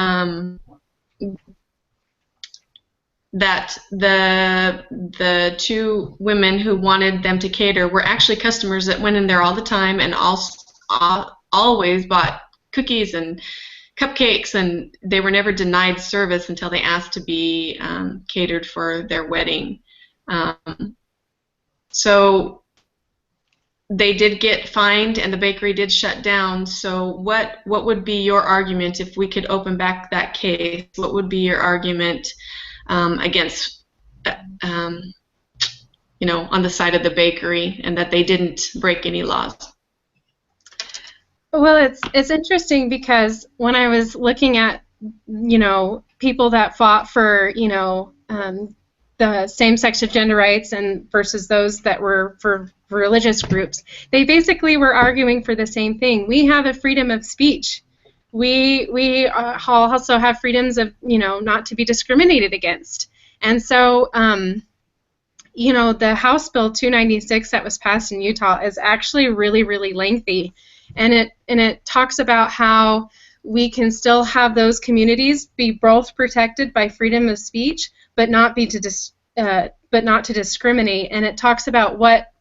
that the 2 women who wanted them to cater were actually customers that went in there all the time and always bought cookies and cupcakes, and they were never denied service until they asked to be catered for their wedding. So they did get fined and the bakery did shut down. So what would be your argument if we could open back that case? What would be your argument against, on the side of the bakery and that they didn't break any laws? Well, it's interesting because when I was looking at, people that fought for, the same-sex gender rights and versus those that were for religious groups, they basically were arguing for the same thing. We have a freedom of speech. We also have freedoms of, not to be discriminated against. And so, the House Bill 296 that was passed in Utah is actually really, really lengthy. And it talks about how we can still have those communities be both protected by freedom of speech, but not to discriminate. And it talks about what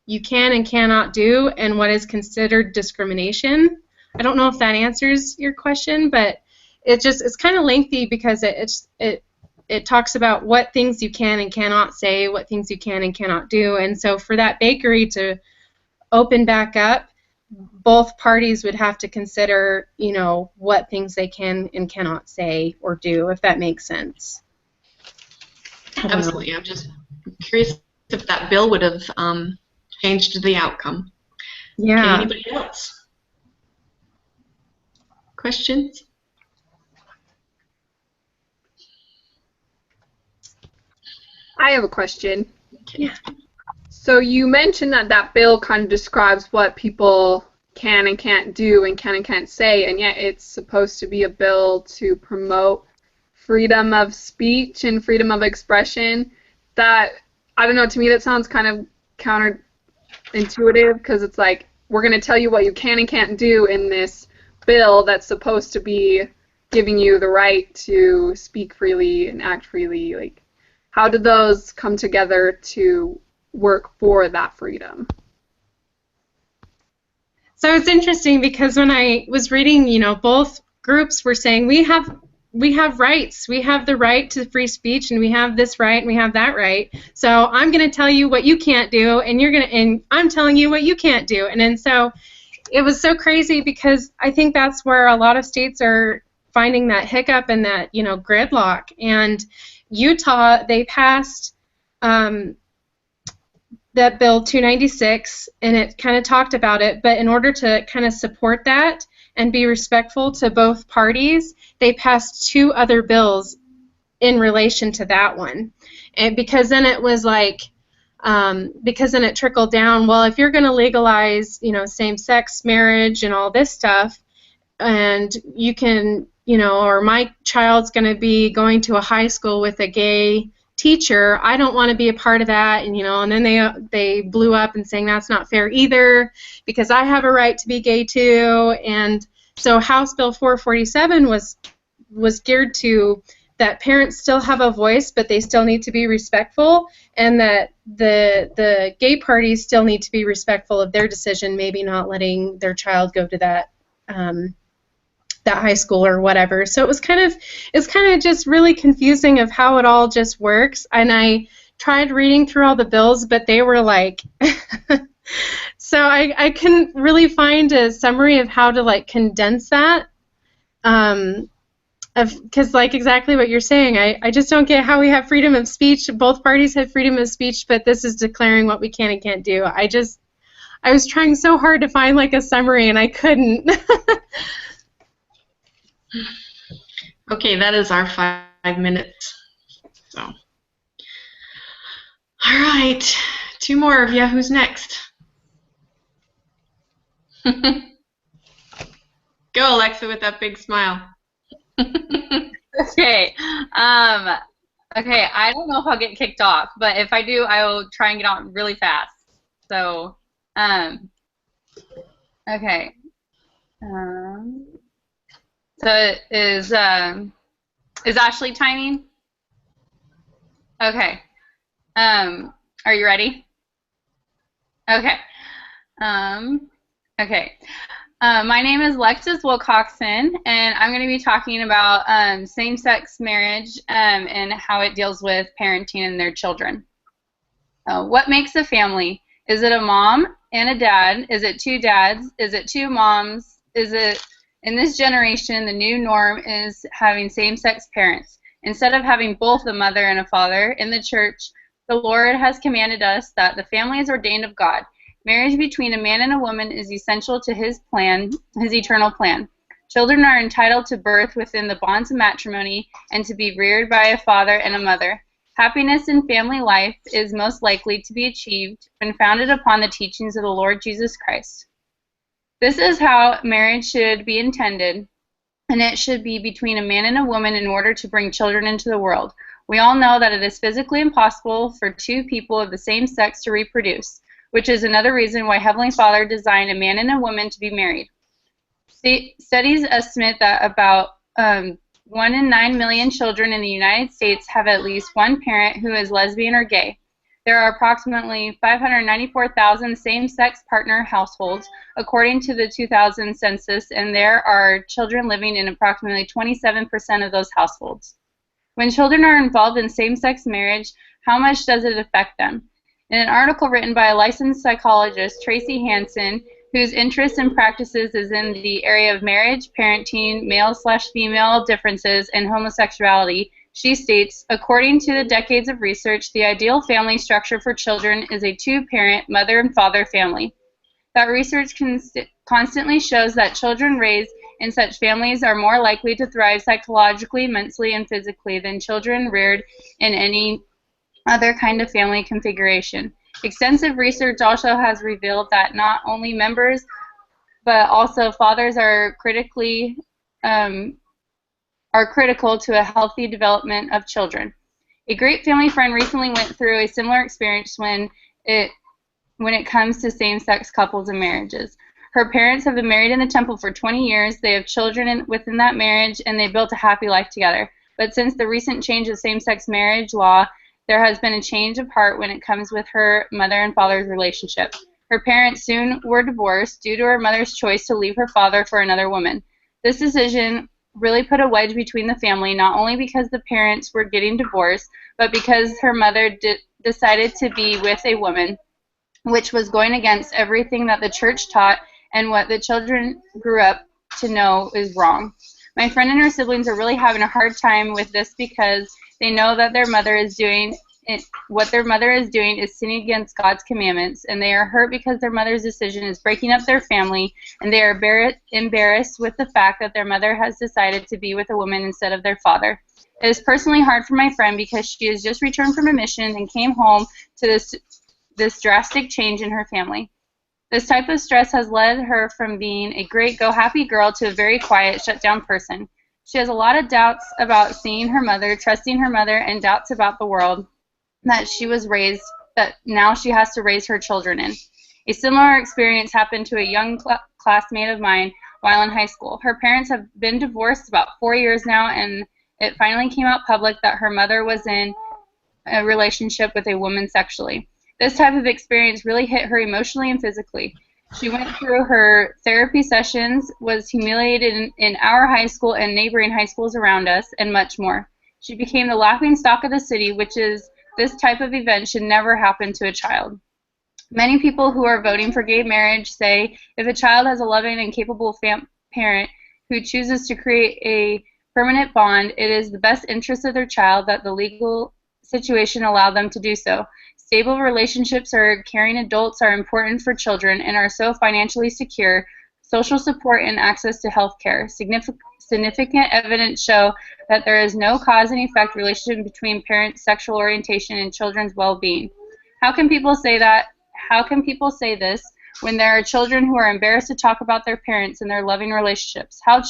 you can and cannot do and what is considered discrimination. I don't know if that answers your question, but it's kind of lengthy because it talks about what things you can and cannot say, what things you can and cannot do. And so for that bakery to open back up, both parties would have to consider, what things they can and cannot say or do, if that makes sense. Absolutely. I'm just curious if that bill would have changed the outcome. Yeah. Okay, anybody else? Questions? I have a question. Okay. So you mentioned that bill kind of describes what people can and can't do and can and can't say, and yet it's supposed to be a bill to promote freedom of speech and freedom of expression. That, I don't know, to me that sounds kind of counterintuitive, because it's like, we're going to tell you what you can and can't do in this bill that's supposed to be giving you the right to speak freely and act freely. Like, how did those come together to work for that freedom? So it's interesting because when I was reading, both groups were saying we have rights. We have the right to free speech, and we have this right, and we have that right. So I'm going to tell you what you can't do, and I'm telling you what you can't do. And so it was so crazy because I think that's where a lot of states are finding that hiccup and that, gridlock. And Utah, they passed that bill 296, and it kind of talked about it, but in order to kind of support that and be respectful to both parties, they passed 2 other bills in relation to that one. And because then it was like, because then it trickled down, well, if you're going to legalize, same-sex marriage and all this stuff, and you can, or my child's going to be going to a high school with a gay teacher, I don't want to be a part of that, and then they blew up and saying that's not fair either because I have a right to be gay too. And so House Bill 447 was geared to that parents still have a voice, but they still need to be respectful, and that the gay parties still need to be respectful of their decision, maybe not letting their child go to that high school or whatever. So it's kind of just really confusing of how it all just works. And I tried reading through all the bills, but they were like, so I couldn't really find a summary of how to like condense that. Because like exactly what you're saying, I just don't get how we have freedom of speech. Both parties have freedom of speech, but this is declaring what we can and can't do. I was trying so hard to find like a summary, and I couldn't. Okay, that is our 5 minutes. So, all right, 2 more of you. Who's next? Go, Alexa, with that big smile. Okay. Okay, I don't know if I'll get kicked off, but if I do, I will try and get on really fast. So, okay. So is Ashley timing? Okay. Are you ready? Okay. Okay. My name is Lexis Wilcoxon, and I'm going to be talking about same-sex marriage and how it deals with parenting and their children. What makes a family? Is it a mom and a dad? Is it 2 dads? Is it 2 moms? Is it, in this generation, the new norm is having same-sex parents. Instead of having both a mother and a father in the church, the Lord has commanded us that the family is ordained of God. Marriage between a man and a woman is essential to his plan, his eternal plan. Children are entitled to birth within the bonds of matrimony and to be reared by a father and a mother. Happiness in family life is most likely to be achieved when founded upon the teachings of the Lord Jesus Christ. This is how marriage should be intended, and it should be between a man and a woman in order to bring children into the world. We all know that it is physically impossible for 2 people of the same sex to reproduce, which is another reason why Heavenly Father designed a man and a woman to be married. Studies estimate that about 1 in 9 million children in the United States have at least one parent who is lesbian or gay. There are approximately 594,000 same-sex partner households, according to the 2000 census, and there are children living in approximately 27% of those households. When children are involved in same-sex marriage, how much does it affect them? In an article written by a licensed psychologist, Tracy Hansen, whose interest and practices is in the area of marriage, parenting, male/female differences, and homosexuality, she states, according to the decades of research, the ideal family structure for children is a 2-parent, mother and father family. That research constantly shows that children raised in such families are more likely to thrive psychologically, mentally, and physically than children reared in any other kind of family configuration. Extensive research also has revealed that not only members, but also fathers are critical to a healthy development of children. A great family friend recently went through a similar experience when it comes to same-sex couples and marriages. Her parents have been married in the temple for 20 years. They have children within that marriage, and they built a happy life together. But since the recent change of same-sex marriage law, there has been a change of heart when it comes with her mother and father's relationship. Her parents soon were divorced due to her mother's choice to leave her father for another woman. This decision really put a wedge between the family, not only because the parents were getting divorced, but because her mother decided to be with a woman, which was going against everything that the church taught and what the children grew up to know is wrong. My friend and her siblings are really having a hard time with this because they know that their mother is doing what their mother is doing is sinning against God's commandments, and they are hurt because their mother's decision is breaking up their family, and they are embarrassed with the fact that their mother has decided to be with a woman instead of their father. It is personally hard for my friend because she has just returned from a mission and came home to this drastic change in her family. This type of stress has led her from being a great go-happy girl to a very quiet, shut-down person. She has a lot of doubts about seeing her mother, trusting her mother, and doubts about the world that now she has to raise her children in. A similar experience happened to a young classmate of mine while in high school. Her parents have been divorced about 4 years now, and it finally came out public that her mother was in a relationship with a woman sexually. This type of experience really hit her emotionally and physically. She went through her therapy sessions, was humiliated in our high school and neighboring high schools around us, and much more. She became the laughing stock of the city, which is this type of event should never happen to a child. Many people who are voting for gay marriage say if a child has a loving and capable parent who chooses to create a permanent bond, it is the best interest of their child that the legal situation allow them to do so. Stable relationships or caring adults are important for children and are so financially secure. Social support and access to health care. Significant evidence show that there is no cause and effect relationship between parents' sexual orientation and children's well-being. How can people say that? How can people say this when there are children who are embarrassed to talk about their parents and their loving relationships? How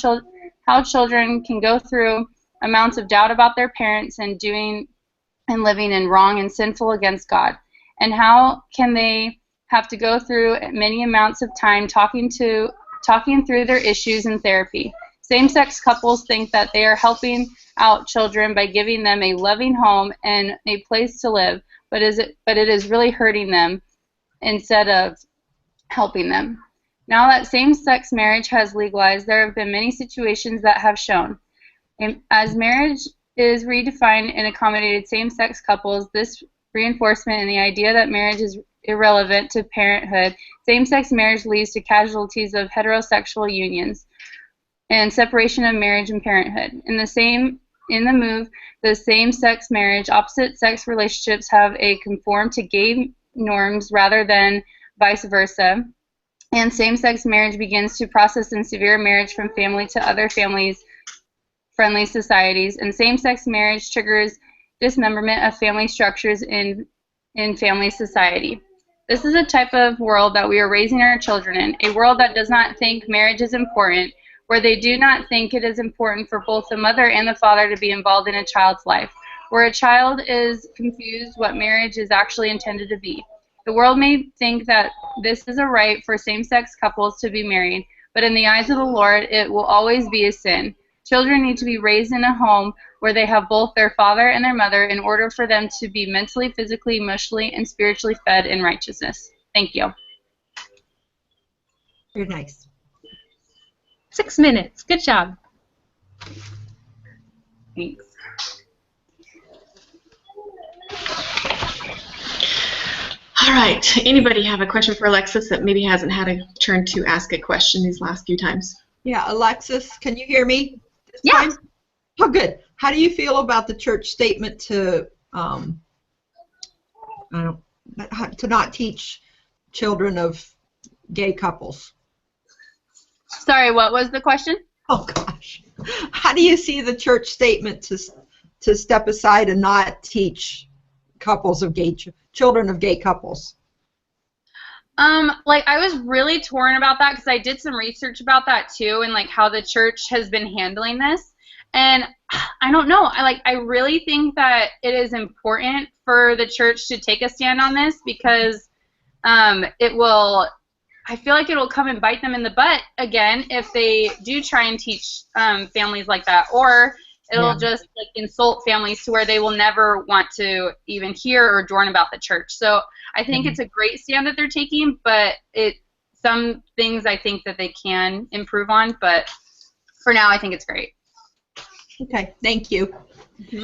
children can go through amounts of doubt about their parents and doing and living in wrong and sinful against God? And how can they have to go through many amounts of time talking through their issues in therapy? Same-sex couples think that they are helping out children by giving them a loving home and a place to live, but it is really hurting them instead of helping them. Now that same-sex marriage has legalized, there have been many situations that have shown. As marriage is redefined and accommodated same-sex couples, this reinforcement in the idea that marriage is irrelevant to parenthood, same-sex marriage leads to casualties of heterosexual unions and separation of marriage and parenthood. In the move, the same-sex marriage, opposite-sex relationships have a conform to gay norms rather than vice versa, and same-sex marriage begins to process in severe marriage from family to other families-friendly societies, and same-sex marriage triggers dismemberment of family structures in family society. This is a type of world that we are raising our children in, a world that does not think marriage is important, where they do not think it is important for both the mother and the father to be involved in a child's life, where a child is confused what marriage is actually intended to be. The world may think that this is a right for same-sex couples to be married, but in the eyes of the Lord, it will always be a sin. Children need to be raised in a home where they have both their father and their mother in order for them to be mentally, physically, emotionally, and spiritually fed in righteousness. Thank you. Very nice. 6 minutes. Good job. Thanks. All right. Anybody have a question for Alexis that maybe hasn't had a turn to ask a question these last few times? Yeah, Alexis, can you hear me this Yeah. time? Oh, good. How do you feel about the church statement to not teach children of gay couples? Sorry, what was the question? Oh gosh, how do you see the church statement to step aside and not teach couples of gay children of gay couples? Like I was really torn about that because I did some research about that too, and like how the church has been handling this. And I don't know. I really think that it is important for the church to take a stand on this because it will. I feel like it will come and bite them in the butt again if they do try and teach families like that, or It'll just like insult families to where they will never want to even hear or join about the church. So I think it's a great stand that they're taking, but some things I think that they can improve on, but for now I think it's great. Okay, thank you. Mm-hmm.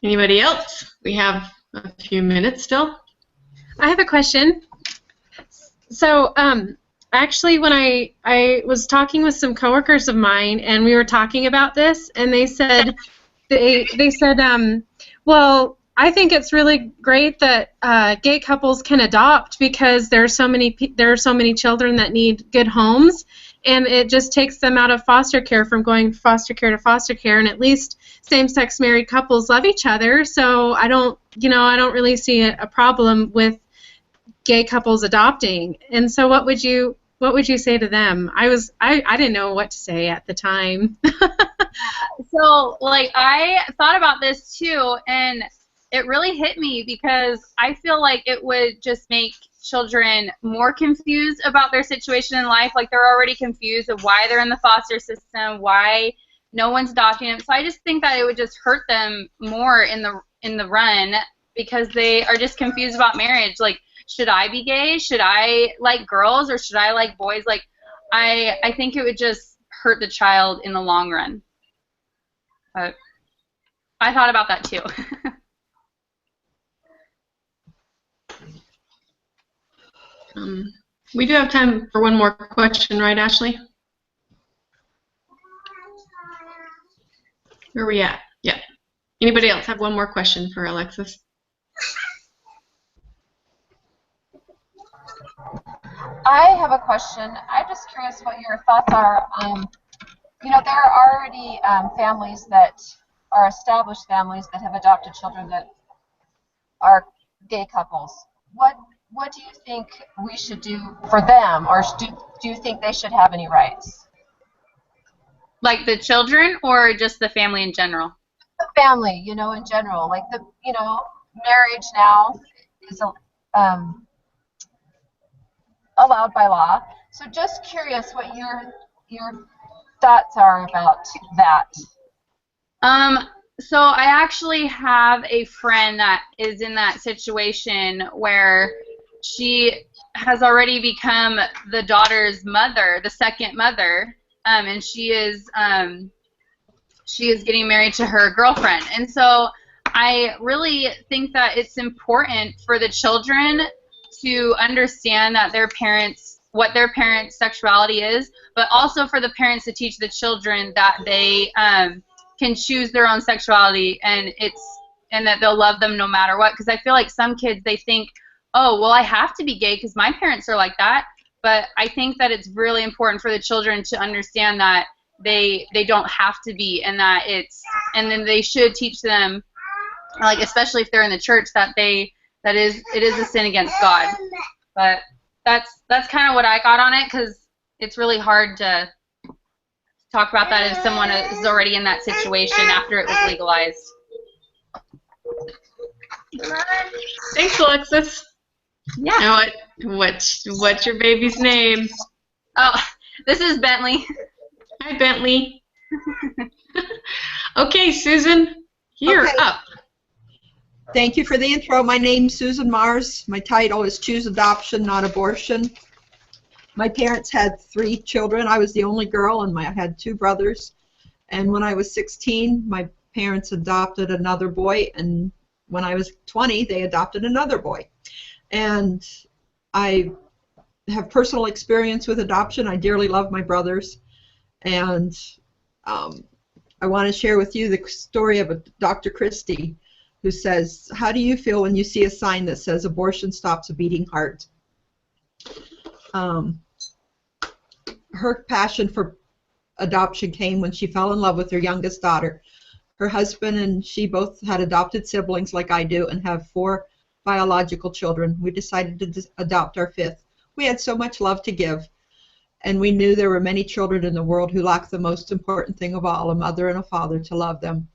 Anybody else? We have a few minutes still. I have a question. So, actually, when I was talking with some coworkers of mine, and we were talking about this, and they said, well, I think it's really great that gay couples can adopt because there are so many children that need good homes, and it just takes them out of foster care from going foster care to foster care, and at least same-sex married couples love each other, so I don't really see a problem with gay couples adopting. And so what would you say to them? I didn't know what to say at the time. So like I thought about this too, and it really hit me because I feel like it would just make children more confused about their situation in life. Like they're already confused of why they're in the foster system, why no one's adopting them. So I just think that it would just hurt them more in the run because they are just confused about marriage. Like, should I be gay? Should I like girls or should I like boys? Like, I think it would just hurt the child in the long run. But I thought about that too. We do have time for one more question, right, Ashley? Where are we at? Yeah. Anybody else have one more question for Alexis? I have a question. I'm just curious what your thoughts are. There are already families that are established families that have adopted children that are gay couples. What do you think we should do for them, or do you think they should have any rights? Like the children or just the family in general? The family, in general. Like marriage now is allowed by law. So just curious what your thoughts are about that. So I actually have a friend that is in that situation where she has already become the daughter's mother, the second mother, and she is getting married to her girlfriend. And so I really think that it's important for the children to understand that what their parents' sexuality is, but also for the parents to teach the children that they can choose their own sexuality and that they'll love them no matter what. Because I feel like some kids, they think, oh, well, I have to be gay because my parents are like that. But I think that it's really important for the children to understand that they don't have to be, and and then they should teach them, like especially if they're in the church, that it is a sin against God. But that's kind of what I got on it, because it's really hard to talk about that if someone is already in that situation after it was legalized. Thanks, Alexis. Yeah. Now what's your baby's name? Oh, this is Bentley. Hi, Bentley. Okay, Susan, you're up. Thank you for the intro. My name's Susan Mars. My title is Choose Adoption, Not Abortion. My parents had 3 children. I was the only girl, and I had 2 brothers. And when I was 16, my parents adopted another boy, and when I was 20, they adopted another boy. And I have personal experience with adoption. I dearly love my brothers. And I want to share with you the story of Dr. Christie, who says, how do you feel when you see a sign that says abortion stops a beating heart? Her passion for adoption came when she fell in love with her youngest daughter. Her husband and she both had adopted siblings like I do and have 4 biological children. We decided to adopt our 5th. We had so much love to give, and we knew there were many children in the world who lacked the most important thing of all, a mother and a father to love them.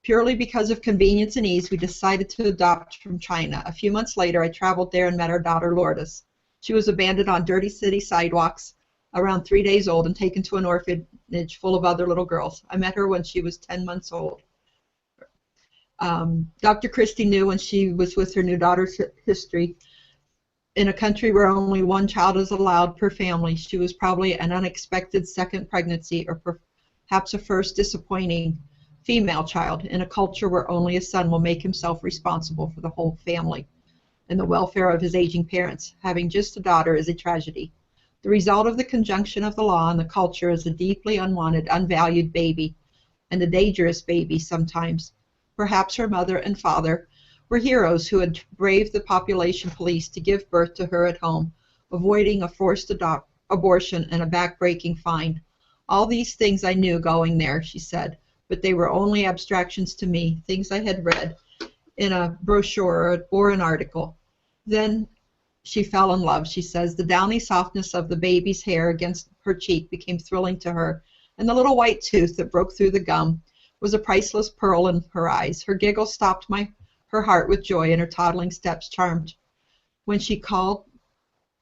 Purely because of convenience and ease, we decided to adopt from China. A few months later, I traveled there and met our daughter, Lourdes. She was abandoned on dirty city sidewalks around 3 days old and taken to an orphanage full of other little girls. I met her when she was 10 months old. Dr. Christie knew when she was with her new daughter's history. In a country where only one child is allowed per family, she was probably an unexpected second pregnancy or perhaps a first disappointing female child in a culture where only a son will make himself responsible for the whole family and the welfare of his aging parents. Having just a daughter is a tragedy. The result of the conjunction of the law and the culture is a deeply unwanted, unvalued baby, and a dangerous baby sometimes. Perhaps her mother and father were heroes who had braved the population police to give birth to her at home, avoiding a forced abortion and a back-breaking fine. All these things I knew going there, she said, but they were only abstractions to me, things I had read in a brochure or an article. Then she fell in love, she says. The downy softness of the baby's hair against her cheek became thrilling to her, and the little white tooth that broke through the gum was a priceless pearl in her eyes. Her giggle stopped her heart with joy, and her toddling steps charmed. When she called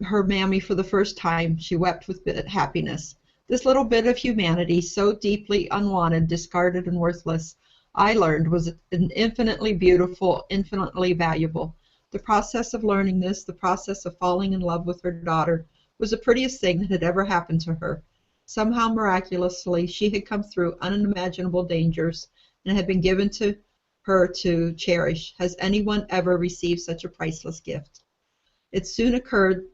her mammy for the first time, she wept with happiness. This little bit of humanity, so deeply unwanted, discarded, and worthless, I learned was infinitely beautiful, infinitely valuable. The process of learning this, the process of falling in love with her daughter, was the prettiest thing that had ever happened to her. Somehow, miraculously, she had come through unimaginable dangers and had been given to her to cherish. Has anyone ever received such a priceless gift? It soon occurred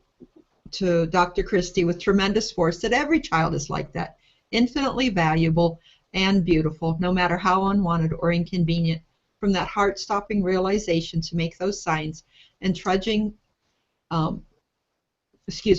to Dr. Christie with tremendous force that every child is like that, infinitely valuable and beautiful, no matter how unwanted or inconvenient. From that heart-stopping realization to make those signs and trudging, she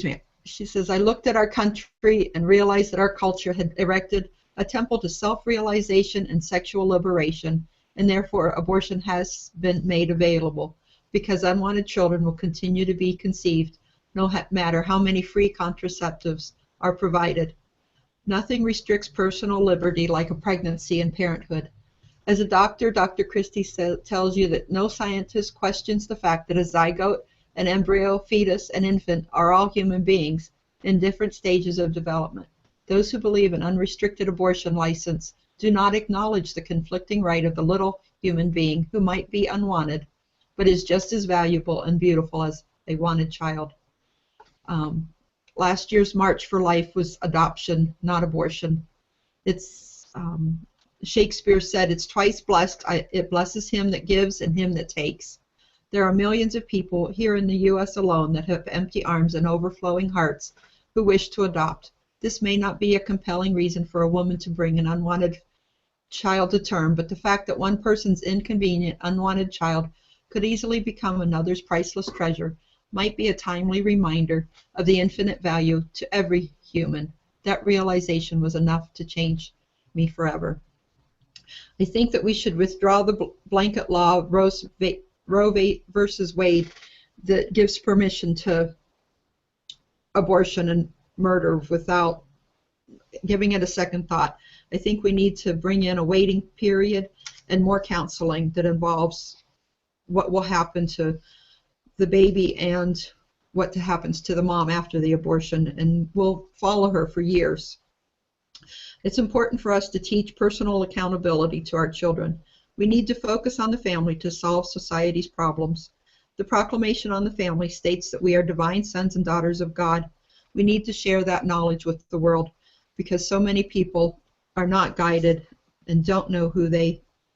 says, I looked at our country and realized that our culture had erected a temple to self-realization and sexual liberation, and therefore abortion has been made available because unwanted children will continue to be conceived no matter how many free contraceptives are provided. Nothing restricts personal liberty like a pregnancy and parenthood. As a doctor, Dr. Christie tells you that no scientist questions the fact that a zygote, an embryo, fetus, and infant are all human beings in different stages of development. Those who believe in unrestricted abortion license do not acknowledge the conflicting right of the little human being who might be unwanted, but is just as valuable and beautiful as a wanted child. Last year's March for Life was adoption, not abortion. It's Shakespeare said, it's twice blessed. It blesses him that gives and him that takes. There are millions of people here in the U.S. alone that have empty arms and overflowing hearts who wish to adopt. This may not be a compelling reason for a woman to bring an unwanted child to term, but the fact that one person's inconvenient, unwanted child could easily become another's priceless treasure might be a timely reminder of the infinite value to every human. That realization was enough to change me forever. I think that we should withdraw the blanket law of Roe versus Wade that gives permission to abortion and murder without giving it a second thought. I think we need to bring in a waiting period and more counseling that involves what will happen to the baby and what happens to the mom after the abortion, and we'll follow her for years. It's important for us to teach personal accountability to our children. We need to focus on the family to solve society's problems. The Proclamation on the Family states that we are divine sons and daughters of God. We need to share that knowledge with the world because so many people are not guided and don't know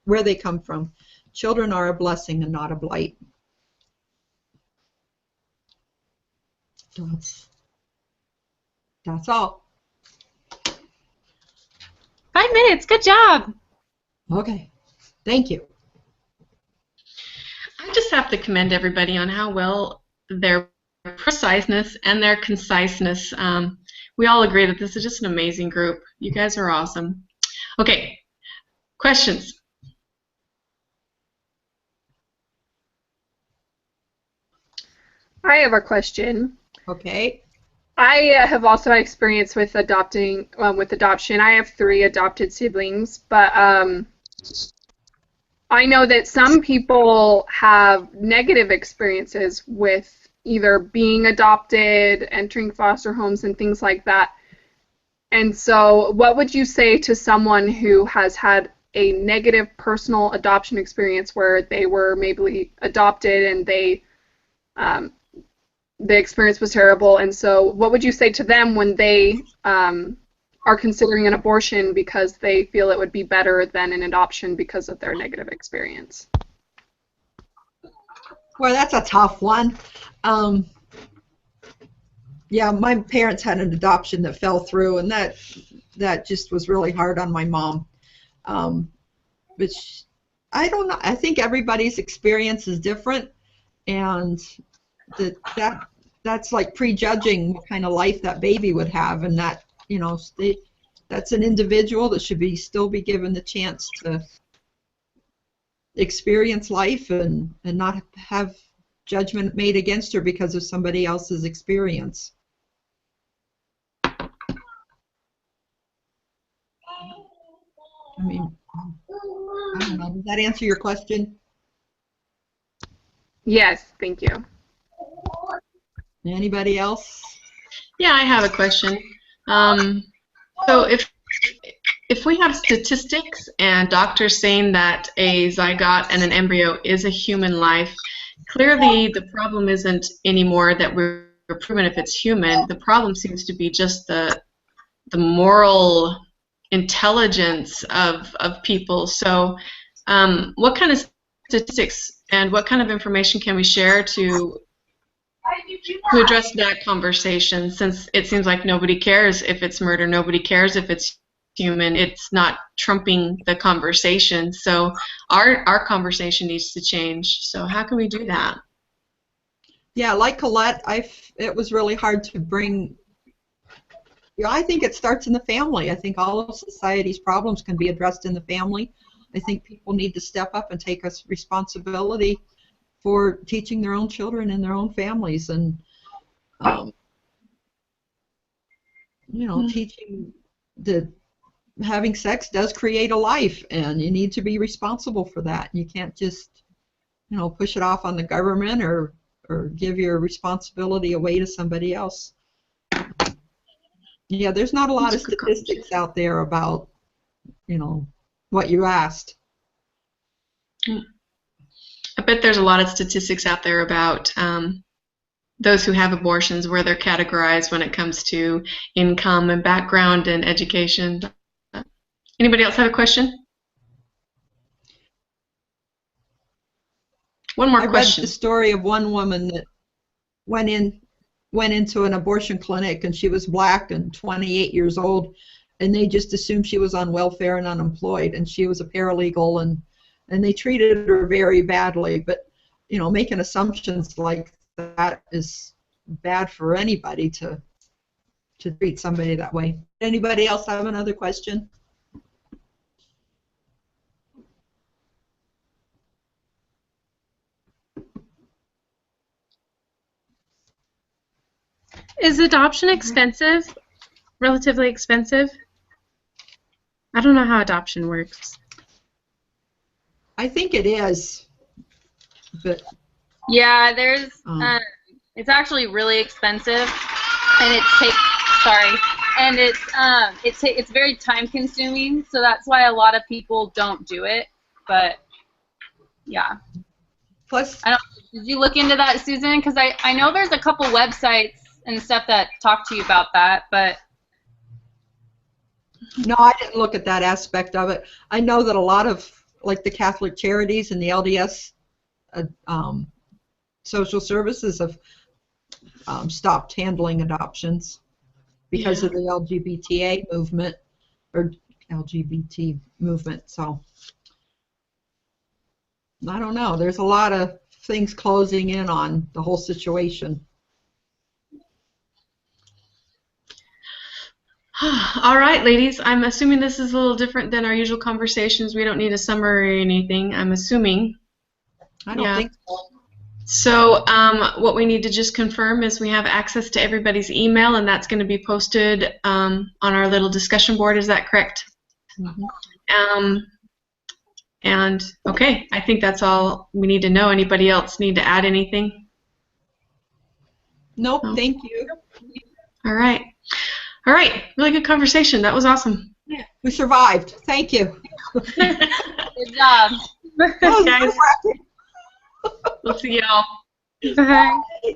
where they come from. Children are a blessing and not a blight. That's all. 5 minutes. Good job. Okay. Thank you. I just have to commend everybody on how well their preciseness and their conciseness. We all agree that this is just an amazing group. You guys are awesome. Okay, questions? I have a question. Okay. I have also had experience with adoption. I have 3 adopted siblings, but I know that some people have negative experiences with either being adopted, entering foster homes, and things like that. And so what would you say to someone who has had a negative personal adoption experience where they were maybe adopted and the experience was terrible, and so what would you say to them when they are considering an abortion because they feel it would be better than an adoption because of their negative experience? Well, that's a tough one. Yeah, my parents had an adoption that fell through, and that just was really hard on my mom. But I don't know. I think everybody's experience is different, and that's like prejudging what kind of life that baby would have, and that, you know, that's an individual that should still be given the chance to experience life and not have judgment made against her because of somebody else's experience. I mean, I don't know. Does that answer your question? Yes, thank you. Anybody else? Yeah, I have a question. So if we have statistics and doctors saying that a zygote and an embryo is a human life, clearly the problem isn't anymore that we're proven if it's human. The problem seems to be just the moral intelligence of people. So what kind of statistics and what kind of information can we share to address that conversation, since it seems like nobody cares if it's murder, nobody cares if it's human, it's not trumping the conversation. So our conversation needs to change. So how can we do that? Yeah, like Colette, it was really hard to bring. Yeah, I think it starts in the family. I think all of society's problems can be addressed in the family. I think people need to step up and take us responsibility for teaching their own children in their own families, and you know, teaching that having sex does create a life, and you need to be responsible for that. You can't just, you know, push it off on the government or give your responsibility away to somebody else. Yeah, there's not a lot of statistics out there about, you know, what you asked. I bet there's a lot of statistics out there about those who have abortions, where they're categorized when it comes to income and background and education. Anybody else have a question? One more question. I read the story of one woman that went into an abortion clinic, and she was black and 28 years old, and they just assumed she was on welfare and unemployed, and she was a paralegal, and they treated her very badly. But, you know, making assumptions like that is bad for anybody to treat somebody that way. Anybody else have another question? Is adoption expensive? Relatively expensive? I don't know how adoption works. I think it is, but yeah, there's it's actually really expensive, and it's very time consuming, so that's why a lot of people don't do it. But yeah. Plus, did you look into that, Susan? Because I know there's a couple websites and stuff that talk to you about that, but no, I didn't look at that aspect of it. I know that a lot of, like, the Catholic Charities and the LDS social services have stopped handling adoptions because of the LGBT movement. So I don't know. There's a lot of things closing in on the whole situation. All right, ladies, I'm assuming this is a little different than our usual conversations. We don't need a summary or anything, I'm assuming. I don't think so. So what we need to just confirm is we have access to everybody's email, and that's going to be posted on our little discussion board. Is that correct? Mm-hmm. And okay, I think that's all we need to know. Anybody else need to add anything? Nope, thank you. All right. All right, really good conversation. That was awesome. We survived. Thank you. Good job. Guys, we'll see y'all. Bye. Bye.